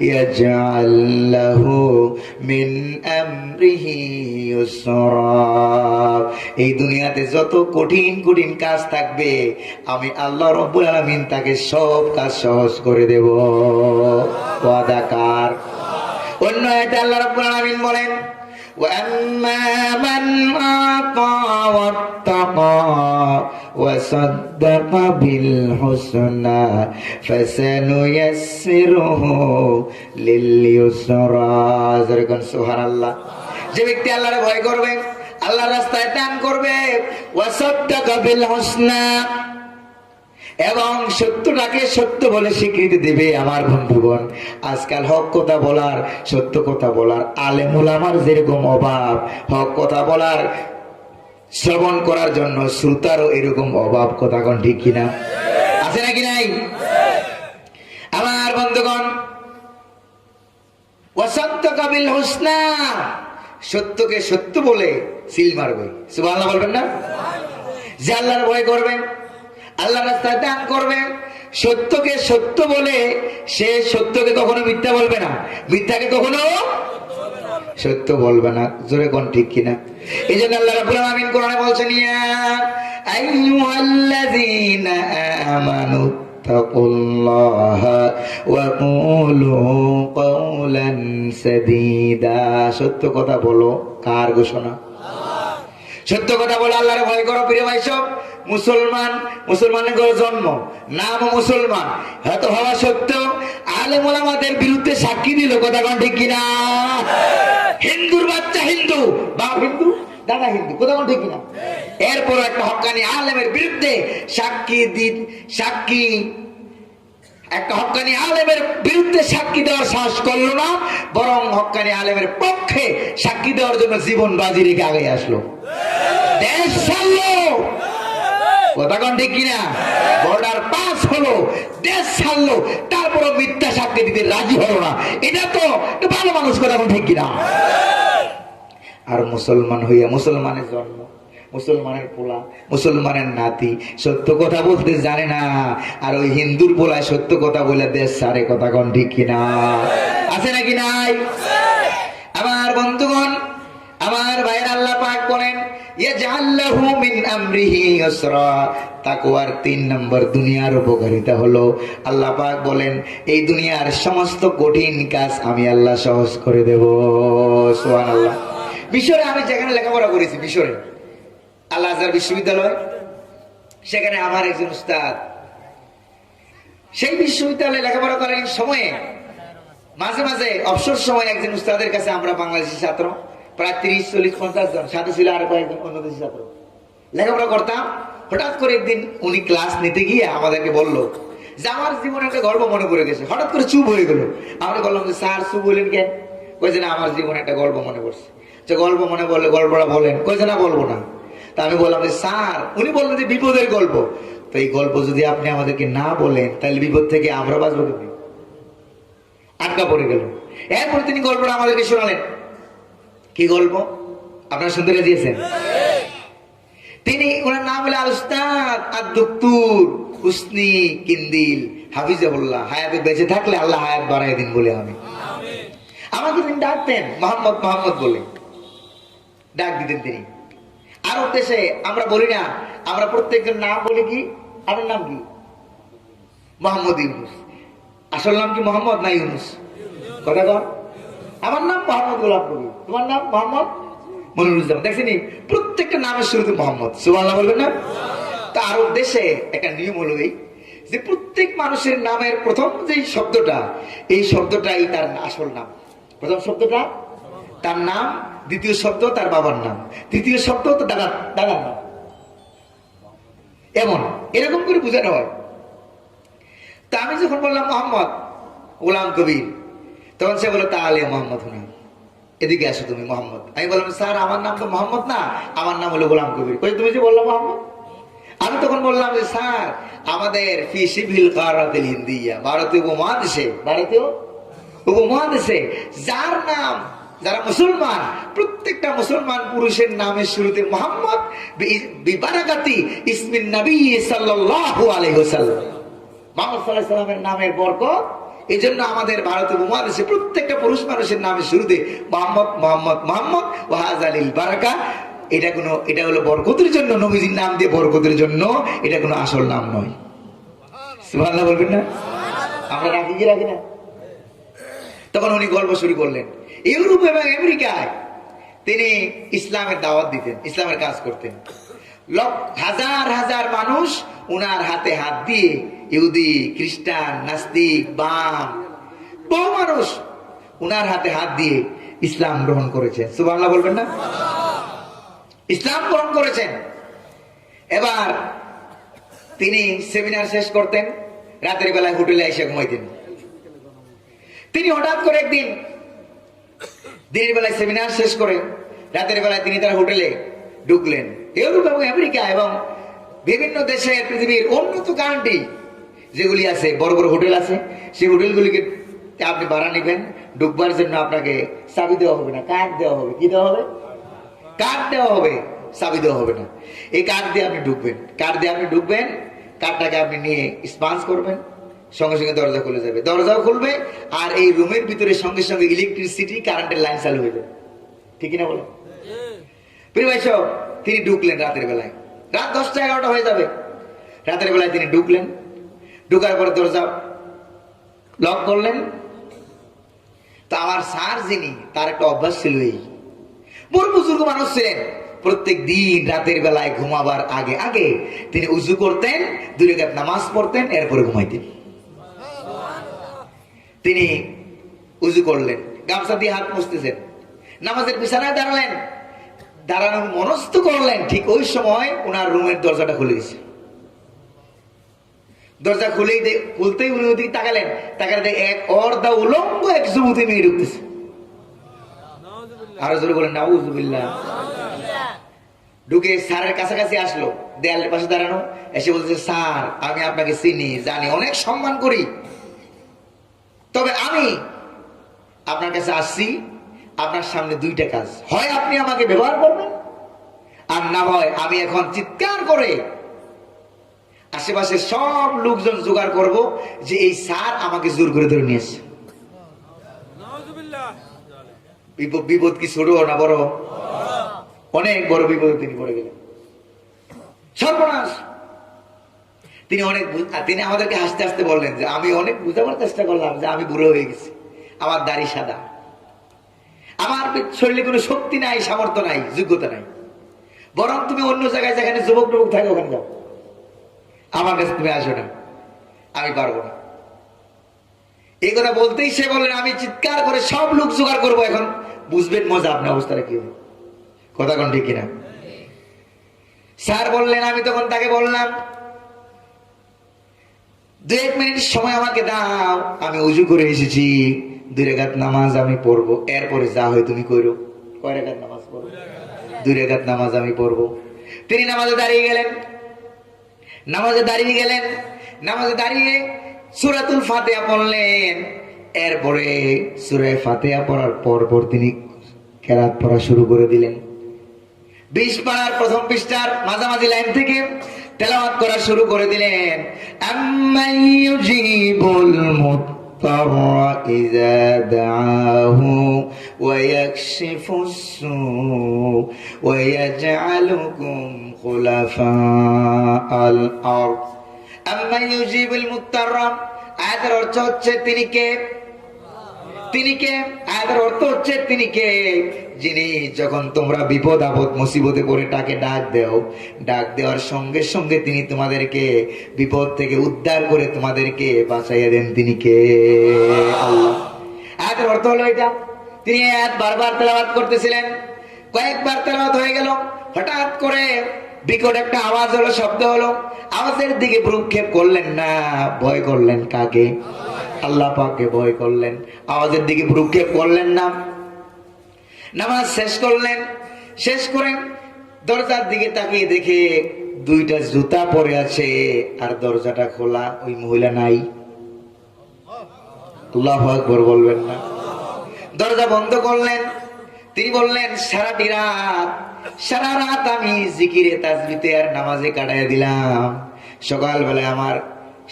Speaker 1: ইয়াজআল লাহু মিন আমরিহি ইউসরা। এই দুনিয়াতে যত কঠিন কঠিন কাজ থাকবে আমি আল্লাহ রাব্বুল আলামিন তাকে সব কাজ সহজ করে দেব। ওয়াদাকার। অন্য আয়াতে আল্লাহ রাব্বুল আলামিন বলেন, وَأَمَّا مَنْ أَعْطَى وَاتَّقَى وَصَدَّقَ بِالْحُسْنَى فَسَنُيَسِّرُهُ لِلْيُسْرَى। সুবহানাল্লাহ। যে ব্যক্তি আল্লাহর ভয় করবে, আল্লাহর রাস্তায় দান করবে, ওয়াসাদ্দাকা বিল হুসনা, এবং সত্যটাকে সত্য বলে স্বীকৃতি দিবে। আমার বন্ধুগণ, আজকাল হক কথা বলার, সত্য কথা বলার আলেম উলামার যেরকম অভাব, হক কথা বলার, শ্রবণ করার জন্য শ্রোতারও এরকম অভাব। কথা কোন ঠিক কিনা? আছে নাকি নাই? আমার বন্ধুগণ, ওয়াসাদ্দাকা বিল হুসনা, সত্যকে সত্য বলে সিল মারবে। সুবহানাল্লাহ বলবেন না? যে আল্লাহর ভয় করবেন, আল্লাহ রাস্তায় দান করবে, সত্যকে সত্য বলে সে সত্যকে কখনো মিথ্যা বলবে না, মিথ্যাকে কখনো সত্য বলবে না। জোরে কোন ঠিক কিনা? এই জন্য আল্লাহ রাব্বুল আলামিন কোরআনে বলছেন, ইয়া আইয়ুহাল্লাযীনা আমানু তাকুল্লাহা ওয়া কুলু কাওলান সাদীদা। সত্য কথা বলো। কার ঘোষণা? সত্য কথা বলে আল্লাহর ভয় করো। প্রিয় ভাই সব মুসলমান, মুসলমানের ঘরে জন্ম, নাম মুসলমান, হয়তো হওয়া সত্ত্বেও আলেম ওলামাদের বিরুদ্ধে সাক্ষী দিল। কথা কোন ঠিক কিনা? হিন্দুর বাচ্চা হিন্দু, বাপ হিন্দু, দাদা হিন্দু। কথা কোন ঠিক কিনা? এরপর একটা হক্কানি আলেমের বিরুদ্ধে একটা হক্কানি আলেমের বিরুদ্ধে সাক্ষী দেওয়ার সাহস করলো না, বরং হক্কানি আলেমের পক্ষে সাক্ষী দেওয়ার জন্য জীবন বাজি রেখে আগে আসলো, দেশ ছাড়লো। কথা কোন ঠিক কিনা? বর্ডার পাস হলো, দেশ ছাড়লো, তারপরও মিথ্যা সাক্ষী দিতে রাজি হলো না। এটা তো ভালো মানুষ। কথা কোন ঠিক কিনা? আর মুসলমান হইয়া, মুসলমানের জন্ম, মুসলমানের পোলা, মুসলমানের নাতি, সত্য কথা বলতে জানে না, আর ওই হিন্দুর পোলায় সত্য কথা বলে দেশ ছাড়ে। কথা কোন ঠিক কিনা? আছে নাকি নাই? আমার বন্ধুগণ, আমার ভাইয়ের, আল্লাহ পাক বলেন, ইয়াজআল লাহু মিন আমরিহি ইউসরা। তাকওয়ার 3 নম্বর দুনিয়ার উপকারিতা হলো, আল্লাহ পাক বলেন, এই দুনিয়ার সমস্ত কঠিন কাজ আমি আল্লাহ সহজ করে দেব। সুবহানাল্লাহ। মিশরে আমি যেখানে লেখাপড়া করেছি, মিশরে আল আজহার বিশ্ববিদ্যালয়, সেখানে আমার একজন উস্তাদ, সেই বিশ্ববিদ্যালয়ে লেখাপড়া করার সময়ে মাঝে মাঝে অবসর সময় একজন উস্তাদের কাছে আমরা বাংলাদেশি ছাত্র প্রায় 30, 40, 50 জন, সাথে ছিল আর কয়েকজন অন্য দেশি ছাত্র, লেখাপড়া করতাম। হঠাৎ করে একদিন উনি ক্লাস নিতে গিয়ে আমাদেরকে বললো যে আমার জীবনে একটা গল্প মনে পড়ে গেছে। হঠাৎ করে চুপ হয়ে গেল। আমরা বললাম যে স্যার চুপ বললেন কেন? কইছে না, আমার জীবনে একটা গল্প মনে পড়ছে। যে গল্প মনে পড়লে গল্পটা বলেন। কইছে না, বলবো না। তা আমি বললাম যে স্যার, উনি বললেন যে বিপদের গল্প। তো এই গল্প যদি আপনি আমাদেরকে না বলেন তাহলে বিপদ থেকে আমরা বাঁচবো কেমনি? আটকা পড়ে গেল। এরপরে তিনি গল্পটা আমাদেরকে শোনালেন। কি গল্প? আপনারা শুনতে দিয়েছেন? তিনি, ওনার নাম হলো আল উস্তাদ আদ-দুকতুর হুসনি কিন্দিল হাফিজাহুল্লাহ। হায়াতে বেঁচে থাকলে আল্লাহ হায়াত বাড়ায় দিন বলে আমি। আমাকে তিনি ডাকতেন মোহাম্মদ, মোহাম্মদ বলে ডাক দিতেন তিনি। আরব দেশে আমরা বলি না, আমরা প্রত্যেকজন নাম বলি কি, আপনার নাম কি? মোহাম্মদ ইউনুস। আসল নাম কি মোহাম্মদ না ইউনুস? কথা কর। আমার নাম মোহাম্মদ গোলাম নবী, তোমার নাম মোহাম্মদ মনিরুজ্জামান। দেখছেন, প্রত্যেকটা নামের শুরুতে মোহাম্মদ। সুবহানাল্লাহ বলবেন না? তা আরব দেশে একটা নিয়ম হলো এই যে প্রত্যেক মানুষের নামের প্রথম যে শব্দটা, এই শব্দটাই তার আসল নাম। প্রথম শব্দটা তার নাম, দ্বিতীয় শব্দ তার বাবার নাম, তৃতীয় শব্দ তো দাদার নাম। এরকম করে বোঝানো হয়। তা আমি যখন বললাম মোহাম্মদ গোলাম কবির, তখন সে বললো তাহলে মোহাম্মদ হুনা, এদিকে আসো তুমি মোহাম্মদ। আমি বললাম স্যার আমার নাম তো মোহাম্মদ না, আমার নাম হলো গোলাম কবির। তুমি যে বললো মোহাম্মদ, আমি তখন বললাম যে স্যার আমাদের ফি শিবিল কারাতিল হিন্দিয়া, ভারতীয় উপমহাদেশে যার নাম, যারা মুসলমান, প্রত্যেকটা মুসলমান পুরুষের নামের শুরুতে মোহাম্মদ বিবারাকাতি ইসমিন নবী সাল্লাল্লাহু আলাইহি ওয়াসাল্লাম, মুহাম্মদ সাল্লাল্লাহু আলাইহি ওয়াসাল্লামের নামের বরকত। এই জন্য আমাদের ভারতীয় উপমহাদেশে প্রত্যেকটা পুরুষ মানুষের নামের শুরুতে মোহাম্মদ মোহাম্মদ মোহাম্মদ ওয়াহাজালিল বারাকা। এটা হলো বরকতের জন্য, নবীজির নাম দিয়ে বরকতের জন্য, এটা কোনো আসল নাম নয়। সুবহানাল্লাহ বলবেন না? আমরা রাখি কি রাখি না? তখন উনি গল্প শুরু করলেন। ইউরোপ এবং আমেরিকায় তিনি ইসলামের দাওয়াত দিতেন, ইসলামের কাজ করতেন। হাজার হাজার মানুষ উনার হাতে হাত দিয়ে, ইহুদি, খ্রিস্টান, নাস্তিক, বাম, বহু মানুষ উনার হাতে হাত দিয়ে ইসলাম গ্রহণ করেছেন। সুবহানাল্লাহ বলবেন না? ইসলাম গ্রহণ করেছেন। এবার তিনি সেমিনার শেষ করতেন, রাতের বেলায় হোটেলে এসে ঘুমাইতেন। তিনি হঠাৎ করে একদিন দিনের বেলায় সেমিনার শেষ করে রাতের বেলায় তিনি তার হোটেলে ঢুকলেন। ইউরোপ এবং আমেরিকা এবং বিভিন্ন দেশের পৃথিবীর উন্নত কান্ট্রি যেগুলি আছে, বড় বড় হোটেল আছে, সেই হোটেলগুলিকে আপনি ভাড়া নেবেন, ঢুকবার জন্য আপনাকে চাবি দেওয়া হবে না, কার্ড দেওয়া হবে। কি দেওয়া হবে? কার্ড দেওয়া হবে, চাবি দেওয়া হবে না। এই কার্ড দিয়ে আপনি ঢুকবেন, কার্ডটাকে আপনি নিয়ে স্পাঞ্চ করবেন, সঙ্গে সঙ্গে দরজা খুলে যাবে, দরজাও খুলবে, আর এই রুমের ভিতরে সঙ্গে সঙ্গে ইলেকট্রিসিটি, কারেন্টের লাইন চালু হয়ে যাবে। ঠিক না বলেন? প্রিয় ভাই সব, তিনি ঢুকলেন রাতের বেলায়, রাত 10টা 11টা হয়ে যাবে। রাতের বেলায় তিনি ঢুকলেন, ঢুকার পরে দরজা লক করলেন। তো আমার স্যার যিনি, তার একটা অভ্যাস ছিল, এই বড় বুজুর্গ মানুষ ছিলেন, প্রত্যেক দিন রাতের বেলায় ঘুমাবার আগে আগে তিনি উজু করতেন, 2 রাকাত নামাজ পড়তেন, এরপরে ঘুমাইতেন। তিনি উজু করলেন, গামছা দিয়ে হাত মুছতেছেন, নামাজের বিছানায় দাঁড়ালেন, দাঁড়ানোর মনস্থ করলেন। ঠিক ওই সময় ওনার রুমের দরজাটা খুলে গেছে। দরজা খুলতেই উনি ওদিকে তাকালেন, তাকালে এক অর্ধা উলঙ্গ এক যুবতী মেয়ে ঢুকতেছে। আরো জোরে বলেন নাউযুবিল্লাহ। ঢুকে স্যারের কাছাকাছি আসলো, দেয়ালের পাশে দাঁড়ানো, এসে বলছে, স্যার আমি আপনাকে চিনি, জানি, অনেক সম্মান করি, তবে আমি আপনার কাছে আসছি, আপনার সামনে 2টা কাজ, হয় আপনি আমাকে ব্যবহার করবেন, আর না হয় আমি এখন চিৎকার করে আশেপাশে সব লোকজন জোগাড় করব যে এই স্যার আমাকে জোর করে ধরে নিয়েছে। বিপদ কি ছোট না বড়? অনেক বড় বিপদে তিনি পড়ে গেলেন, সর্বনাশ। তিনি আমাদেরকে হাসতে হাসতে বললেন যে আমি অনেক বুঝাবার চেষ্টা করলাম যে আমি বুড়ো হয়ে গেছি, আমার দাড়ি সাদা, আমার শরীরে কোনো শক্তি নাই, সামর্থ্য নাই, যোগ্যতা নাই, বরং তুমি অন্য জায়গায় যেখানে যুবক টুবক থাকে ওখানে যাও, আমার কাছে তুমি আসো না, আমি পারবো না। এই কথা বলতেই সে বললেন আমি চিৎকার করে সব লোক জোগাড় করবো, এখন বুঝবেন মজা আপনার অবস্থাটা কি হবে। কথা কোন ঠিক কিনা? স্যার বললেন, আমি তখন তাকে বললাম 2-1 মিনিট সময় আমাকে দাও, আমি উজু করে এসেছি, 2 রাকাত নামাজ আমি পড়বো, এরপরে যা হয় তুমি করো। কয় রাকাত নামাজ পড়বো? 2 রাকাত নামাজ আমি পড়বো। তিনি নামাজে দাঁড়িয়ে গেলেন, নামাজে দাঁড়িয়ে সূরাতুল ফাতিহা পড়লেন। এরপরে সূরা ফাতিহা পড়ার পর তিনি কেরাত পড়া শুরু করে দিলেন। 20 পারার প্রথম পৃষ্ঠার মাঝামাঝি লাইন থেকে তেলাওয়াত করা শুরু করে দিলেন। আম্মান ইউজিবুল মুত্তারা ইযা দাআহু ওয়া ইয়াকশিফুস সূ ওয়া ইয়াজআলুকুম খুলাফাআল আরদ। আম্মান ইউজিবুল মুত্তারা, আয়াতের অর্থ হচ্ছে তিনি কে? আয়াতের অর্থ হচ্ছে তিনি কে? যিনি যখন তোমরা বিপদ আপদ মুসিবতে পড়ে তাকে ডাক দেওয়ার সঙ্গে সঙ্গে তিনি তোমাদেরকে বিপদ থেকে উদ্ধার করে তোমাদেরকে বাঁচাইয়া দেন। তিনি কে? আল্লাহ। আয়াতের অর্থ হলো এটা। তিনি আয়াত বারবার তেলাওয়াত করতেছিলেন, কয়েকবার তেলাওয়াত হয়ে গেল, হঠাৎ করে বিকট একটা আওয়াজ হলো, শব্দ হলো। আওয়াজের দিকে ভ্রুক্ষেপ করলেন না, ভয় করলেন কাকে? আল্লাহ পাককে ভয় করলেন, আওয়াজের দিকে ভ্রুক্ষেপ করলেন না। নামাজ শেষ করলেন, শেষ করে দরজার দিকে তাকিয়ে দেখে দুইটা জুতা পরে আছে আর দরজাটা খোলা, ওই মহিলা নাই। আল্লাহু আকবার বলবেন না? দরজা বন্ধ করলেন। তিনি বললেন, সারা রাত আমি জিকিরে তাসবিতে আর নামাজে কাটাইয়া দিলাম। সকালবেলায় আমার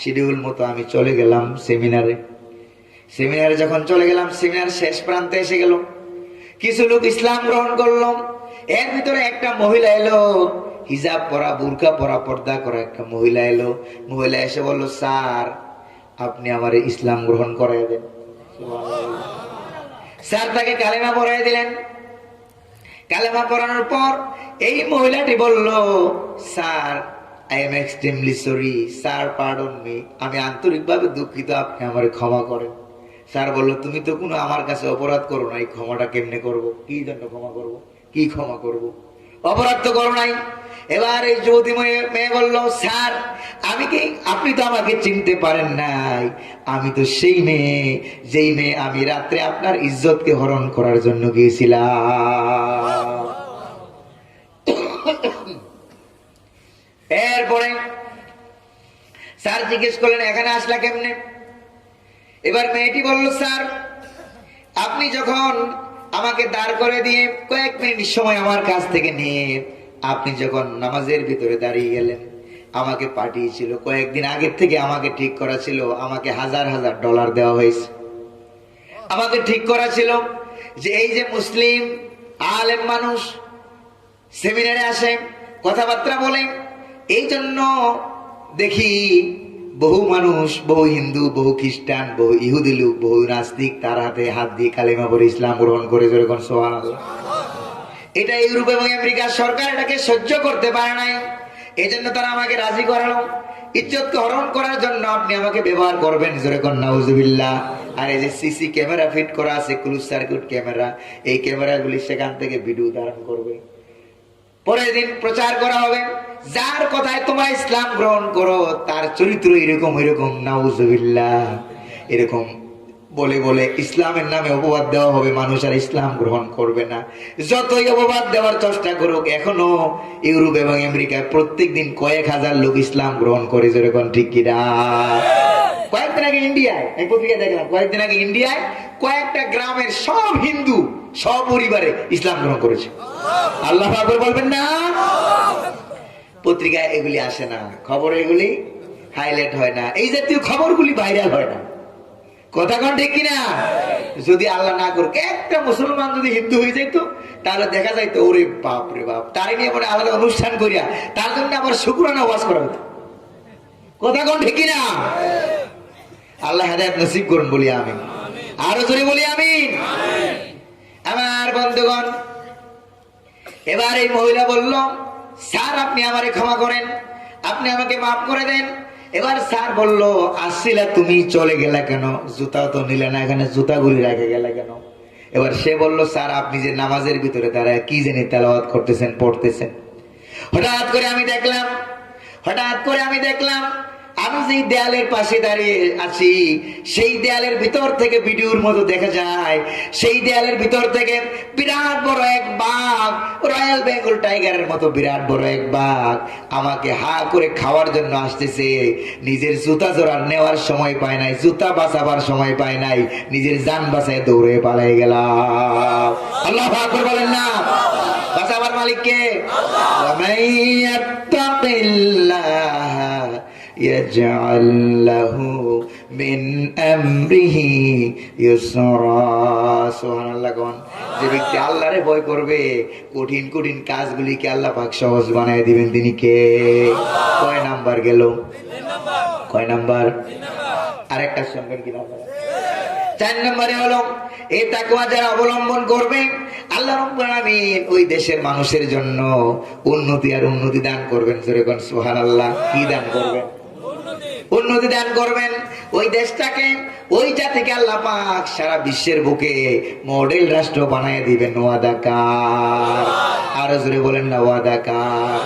Speaker 1: শিডিউল মতো আমি চলে গেলাম সেমিনারে যখন চলে গেলাম, সেমিনার শেষ প্রান্তে এসে গেল। কিছু লোক ইসলাম গ্রহণ করলো। এর ভিতরে একটা মহিলা এলো, হিজাব পরা, বুরকা পরা, পর্দা করা একটা মহিলা এলো। মহিলা এসে বলল, স্যার আপনি আমার ইসলাম গ্রহণ করাই দেন। স্যার তাকে কালেমা পড়াই দিলেন। কালেমা পড়ানোর পর এই মহিলাটি বলল, sir I am extremely sorry, sir pardon me, আমি আন্তরিকভাবে দুঃখিত, আপনি আমার ক্ষমা করেন। স্যার বলল, তুমি তো কোনো আমার কাছে অপরাধ করো নাই, ক্ষমাটা কেমনে করব? কি জন্য ক্ষমা করব? কি ক্ষমা করব? অপরাধ তো করো নাই। এবার এই যুবতী মেয়ে বলল, স্যার আপনি তো আমাকে চিনতে পারেন নাই, আমি তো সেই মেয়ে, যেই মেয়ে আমি রাত্রে আপনার ইজ্জতকে হরণ করার জন্য গিয়েছিলাম। এরপরে স্যার জিজ্ঞেস করলেন, এখানে আসলা কেমনে? এবার মেয়েটি বলল, স্যার আপনি যখন আমাকে দাঁড় করে দিয়ে কয়েক মিনিট সময় আমার কাছ থেকে নিয়ে আপনি যখন নামাজের ভিতরে দাঁড়িয়ে গেলেন, আমাকে পাঠিয়েছিল, কয়েকদিন আগের থেকে আমাকে ঠিক করা ছিল, আমাকে $1000 দেওয়া হয়েছে। আমাকে ঠিক করা ছিল যে এই যে মুসলিম আলেম মানুষ সেমিনারে আসে, কথাবার্তা বলে, এই জন্য দেখি বহু মানুষ, বহু হিন্দু, বহু খ্রিস্টান, বহু ইহুদি লোক, বহু নাস্তিক তার হাতে হাত দিয়ে কালেমা পড়ে ইসলাম গ্রহণ করে। যেরকম সুবহানাল্লাহ। এটা ইউরোপ এবং আমেরিকার সরকার এটাকে সহ্য করতে পারে নাই, এই জন্য তারা আমাকে রাজি করালো। ইজ্জতকে হরণ করার জন্য আপনি আমাকে ব্যবহার করবেন, যেরকম নাউজুবিল্লাহ। আর এই যে সিসি ক্যামেরা ফিট করা আছে, ক্লোজ সার্কিট ক্যামেরা, এই ক্যামেরাগুলি সেখান থেকে ভিডিও ধারণ করবে। পরের দিন প্রচার করা হবে, যার কথায় তোমরা ইসলাম গ্রহণ করো তার চরিত্র এরকম এরকম, নাউজুবিল্লাহ, এরকম বলে বলে ইসলামের নামে অপবাদ দেওয়া হবে, মানুষ আর ইসলাম গ্রহণ করবে না। যতই অপবাদ দেওয়ার চেষ্টা করুক, এখনো ইউরোপ এবং আমেরিকায় প্রত্যেকদিন কয়েক হাজার লোক ইসলাম গ্রহণ করে। যেরকম ঠিক কিনা? কয়েকদিন আগে ইন্ডিয়ায় এক পত্রিকা দেখলাম, কয়েকদিন আগে ইন্ডিয়ায় কয়েকটা গ্রামের সব হিন্দু সপরিবারে ইসলাম গ্রহণ করেছে। আল্লাহু আকবার বলবেন না? পত্রিকায় এগুলি আসে না, খবর এগুলি হাইলাইট হয় না, এই জাতীয় খবরগুলি ভাইরাল হয় না। কথা কোন ঠিক কিনা? যদি আল্লাহ না করুক একটা মুসলমান যদি হিন্দু হয়ে যাইতো, তাহলে দেখা যাইতো ওরে বাপ রে বাপ, তারে নিয়ে পরে আলাদা অনুষ্ঠান করিয়া তার জন্য আবার শুকরানা ওয়াজ করা হতো। কথা কোন ঠিক কিনা? আল্লাহ হেদায়েত নসিব করুন বলি আমিন। আরো জোরে বলি আমিন। আমার বন্ধুগণ, এবার এই মহিলা বলল, স্যার আপনি আমারে ক্ষমা করেন, আপনি আমাকে মাফ করে দেন। এবার স্যার বলল, আসছিলা তুমি, চলে গেলা কেন? জুতাও তো নিলে না, এখানে জুতাগুলি রেখে গেলা কেন? এবার সে বলল, স্যার আপনি যে নামাজের ভিতরে দাঁড়ায় কি জানি তেলাওয়াত করতেছেন, পড়তেছেন, হঠাৎ করে আমি দেখলাম আমি যেই দেয়ালের পাশে দাঁড়িয়ে আছি, সেই দেয়ালের ভিতর থেকে ভিডিওর মতো দেখা যায়, সেই দেয়ালের ভিতর থেকে বিরাট বড় এক বাঘ, রয়্যাল বেঙ্গল টাইগারের মতো বিরাট বড় এক বাঘ আমাকে হা করে খাওয়ার জন্য আসতেছে। নিজের জুতা জোড়া নেওয়ার সময় পায় নাই, জুতা বাঁচাবার সময় পায় নাই, নিজের জান বাঁচায় দৌড়ে পালাই গেলাম। আল্লাহু আকবার বলেন না? বাঁচাবার মালিক কে? يجعل له من امره يسرا। সুবহানাল্লাহ। কোন যে ব্যক্তি আল্লাহরে ভয় করবে, কঠিন কঠিন কাজগুলিকে আল্লাহ পাক সহজ বানায় দিবেন, তিনি কে? কয় নাম্বার গেল? কয় নাম্বার? আরেকটা শুনবেন কি নাম্বার? 4 নম্বরে হলো এই তাকওয়া যারা অবলম্বন করবে, আল্লাহ রাব্বুল আলামিন ওই দেশের মানুষের জন্য উন্নতি আর উন্নতি দান করবেন। যেরকম সুবহানাল্লাহ। কি দান করবেন? উন্নতি দান করবেন। ওই দেশটাকে, ওই জাতিকে আল্লাহ পাক সারা বিশ্বের বুকে মডেল রাষ্ট্র বানায় দিবেন। ওয়াদাকার। আরো জোরে বলেন না ওয়াদাকার।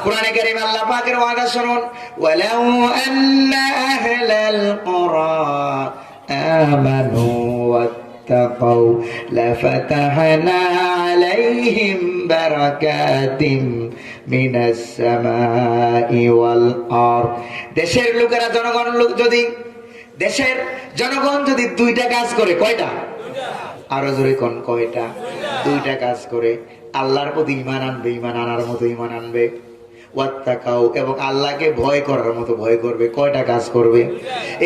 Speaker 1: কোরআনে কারীম আল্লাহ পাকের ওয়াদা শুনুন, ওয়ালাউ আন্না আহলাল কুরা আমানু ওয়াত্তাকাউ লাফাতাহনা আলাইহিম বারাকাতিম মিনাস সামাই ওয়াল আরদ। দেশের লোকেরা দেশের জনগণ যদি দুইটা কাজ করে, কয়টা? আরো জোরে কোন, কয়টা? দুইটা কাজ করে। আল্লাহর প্রতি ঈমান আনবে, ঈমান আনার মতো ঈমান আনবে, ওয়াত্তাকাউ এবং আল্লাহকে ভয় করার মতো ভয় করবে। কয়টা কাজ করবে?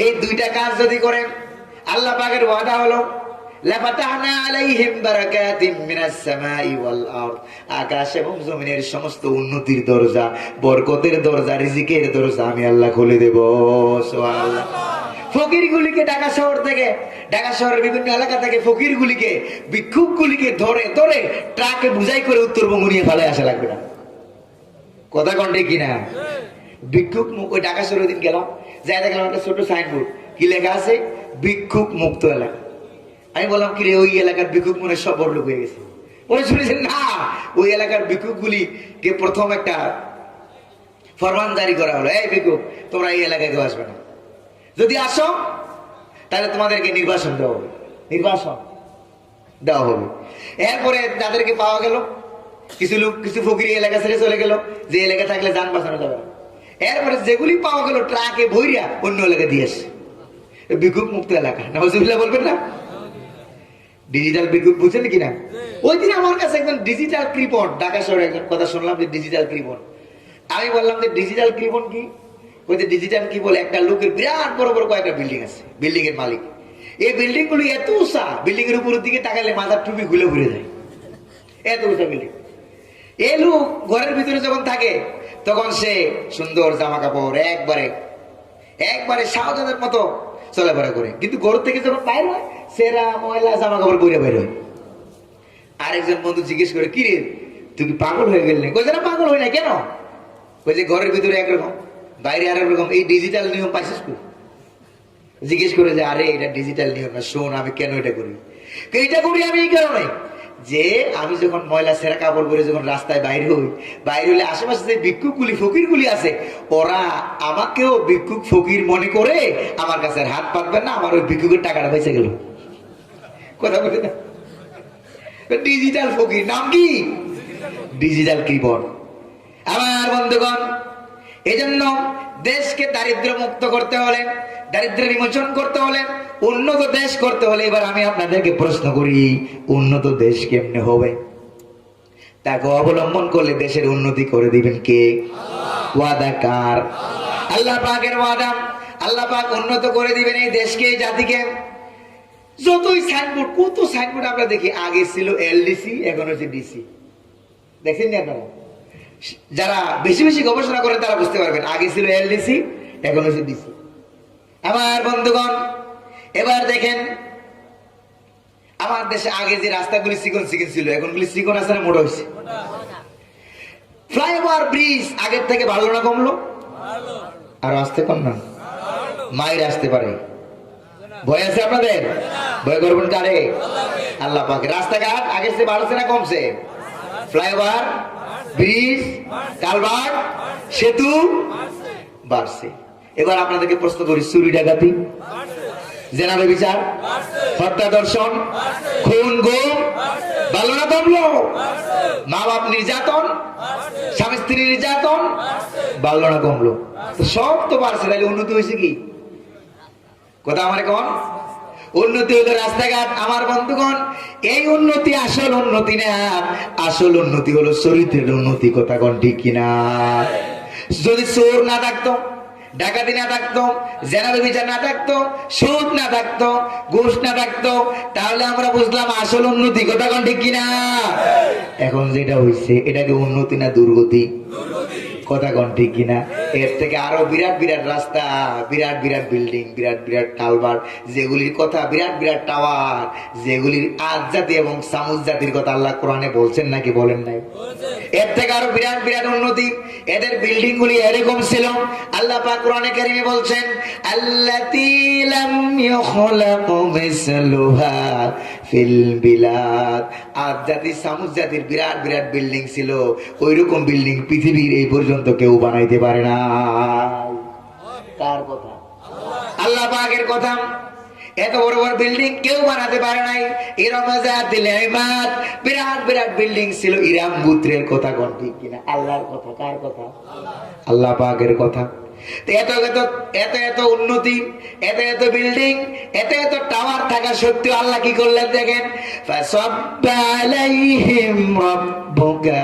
Speaker 1: এই দুইটা কাজ যদি করে, আল্লাহ পাকের ওয়াদা হলো লাফাতাহনা আলাইহিম বারাকাতিম মিনাস সামাই ওয়াল আরদ, আকাশ এবং জমিনের সমস্ত উন্নতির দরজা, বরকতের দরজা, রিজিকের দরজা আমি আল্লাহ খুলে দেব। সুবহানাল্লাহ। ফকিরগুলিকে ঢাকা শহরের বিভিন্ন এলাকা থেকে ফকিরগুলিকে, ভিক্ষুকগুলিকে ধরে ধরে ট্রাকে বুঝাই করে উত্তরবঙ্গ নিয়ে ফেলে আসা লাগবে না। কথা কোন ঠিক কিনা? ভিক্ষুক মুক্ত। ওই ঢাকা শহরের দিন গেলাম, যাই দেখলাম একটা ছোট সাইনবোর্ড, কি লেখা আছে? ভিক্ষুক মুক্ত এলাকা। আমি বললাম, কি রে, ওই এলাকার ভিক্ষুক মনে সব বড় লোক হয়ে গেছে? বলে শুনেছেন না, ওই এলাকার ভিক্ষুকগুলিকে প্রথম একটা ফরমান জারি করা হলো, এই ভিক্ষুক তোমরা এই এলাকায় কেউ আসবে না, যদি আসো তাহলে তোমাদেরকে নির্বাসন দেওয়া হবে। এরপরে তাদেরকে পাওয়া গেল, কিছু ফকির এলাকা ছেড়ে চলে গেল, যে এলাকা থাকলে যান বাঁচানো যাবে না। এরপরে যেগুলি পাওয়া গেল ট্রাকে ভইরা অন্য এলাকা দিয়ে আসে। ভিক্ষুক মুক্ত এলাকা, নাউজুবিল্লাহ বলবেন না? ডিজিটাল ভিক্ষুক বুঝছেন কিনা? ওই দিন আমার কাছে একজন ডিজিটাল কৃপণ, ঢাকা শহরে একজন কথা শুনলাম যে ডিজিটাল কৃপণ। আমি বললাম যে ডিজিটাল কৃপণ কি? ওই যে ডিজিটাল কি বলে, একটা লোকের বিরাট বড় বড় কয়েকটা বিল্ডিং আছে, বিল্ডিং এর মালিক। এই বিল্ডিং গুলি এত উঁচা, বিল্ডিং এর উপরের দিকে তাকালে মাথার টুপি খুলে ঘুরে যায়, এত উঁচা বিল্ডিং। এই লোক ঘরের ভিতরে যখন থাকে তখন সে সুন্দর জামা কাপড় একবারে শাহজাদের মতো চলাফেরা করে, কিন্তু ঘর থেকে যখন বাইর হয় সেরা ময়লা জামা কাপড় পরে বাইর হয়। আরেকজন বন্ধু জিজ্ঞেস করে, কি রে তুই কি পাগল হয়ে গেলি? কই না, পাগল হয় না। কেন? ওই যে ঘরের ভিতরে একরকম, বাইরে আর একরকম, এই ডিজিটাল নিয়ম পাইছিস তুই? জিজ্ঞেস করে যে, আরে এটা ডিজিটাল নিয়ম না, শোন আমি কেন এটা করি। এটা করি আমি এই কারণে যে আমি যখন ময়লা সেরা কাপড় পরে যখন রাস্তায় বাইরে হইলে আশেপাশে যে ভিক্ষুকগুলি ফকিরগুলি আছে, ওরা আমাকেও ভিক্ষুক ফকির মনে করে আমার কাছে আর হাত পাতবে না, আমার ওই ভিক্ষুকের টাকাটা বেঁচে গেল। কথা বলে না? ডিজিটাল ফকির, নাম কি? ডিজিটাল কৃপণ। আমার বন্ধুগণ, এজন্য দেশকে দারিদ্র মুক্ত করতে হলে, দারিদ্র বিমোচন করতে হলে, উন্নত দেশ করতে হলে, এবার আমি আপনাদেরকে প্রশ্ন করি, উন্নত দেশ কেমনে হবে? তাকে অবলম্বন করলে দেশের উন্নতি করে দিবেন কে? ওয়াদা কার? আল্লাহ পাকের ওয়াদা। আল্লাহ পাক উন্নত করে দিবেন এই দেশকে, এই জাতিকে। যতই সাইনবোর্ড, কত সাইনবোর্ড আমরা দেখি, আগে ছিল এলডিসি, এখন হচ্ছে ডিসি। দেখছেন না আপনারা? যারা বেশি বেশি গবেষণা করেন তারা বুঝতে পারবেন, আগে ছিল এলডিসি, এখন হচ্ছে ডিসি। আমার বন্ধুগণ, এবার দেখেন আমার দেশে আগে যে রাস্তাগুলি চিকন ছিল, এখনগুলি চিকন আছে না মোটা হয়েছে? ফ্লাইওভার ব্রিজ আগের থেকে ভালো না কমলো? আর আসতে কম না, মায়ের আসতে পারে। ভয় আছে আপনাদের? ভয় করবেন কারে? আল্লাহ পাকে। রাস্তাঘাট আগের চেয়ে বাড়ছে না কমছে? ফ্লাইওভার, ব্রিজ, কালভার্ট, সেতু বাড়ছে। এবার আপনাদেরকে প্রশ্ন করি, চুরি ডাকাতি, জেনারেল বিচার, হত্যা দর্শন, খুন গুম ভালো না কমলো? মা বাপ নির্যাতন, স্বামী স্ত্রী নির্যাতন ভালো না কমলো? সব তো বাড়ছে, তাহলে উন্নতি হয়েছে কি? কথা আমার কোন? উন্নতি হলো রাস্তাঘাট। আমার বন্ধুগণ, এই উন্নতি আসল উন্নতি না, আসল উন্নতি হলো চরিত্রের উন্নতি। কথা কোন ঠিক কিনা? যদি চোর না থাকতো, ডাকাতি না থাকতো, জেনারেল বিচার না থাকতো, সুদ না থাকতো, ঘুষ না থাকতো, তাহলে আমরা বুঝলাম আসল উন্নতি। কথা কোন ঠিক কিনা? এখন যেটা হইছে এটাকে উন্নতি না দুর্গতি? কথা কোন ঠিক কিনা? এর থেকে আরো বিরাট বিরাট রাস্তা, বিরাট বিরাট বিল্ডিং, বিরাট বিরাট কালভার্ট, যেগুলির কথা, বিরাট বিরাট টাওয়ার, যেগুলির আদ জাতি এবং সামুদ জাতির কথা আল্লাহ কোরআনে বলছেন নাকি বলেন নাই? এর থেকে আরো বিরাট বিরাট উন্নতি। এদের বিল্ডিং গুলি এরকম ছিল, আল্লাহ পাক কোরআনে কারিমে বলছেন আল্লাতী লাম ইউখলাক মিসলুহা ফিল বিলাদ। আদ জাতি সামুদ জাতির বিরাট বিরাট বিল্ডিং ছিল, ওইরকম বিল্ডিং পৃথিবীর এই পর্যন্ত কেউ বানাইতে পারে না। কার কথা? আল্লাহ পাকের কথা। এত বড় বড় বিল্ডিং কেউ বানাতে পারে নাই। বিরাট বিরাট বিল্ডিং ছিল, ইরাম গোত্রের কথা কোন ঠিক কিনা? আল্লাহর কথা। কার কথা? আল্লাহ পাকের কথা। এত এত এত এত উন্নতি, এত এত বিল্ডিং, এত এত টাওয়ার থাকা সত্ত্বেও আল্লাহ কি করলেন দেখেন, ফাসাব্বা আলাইহিম রাব্বুকা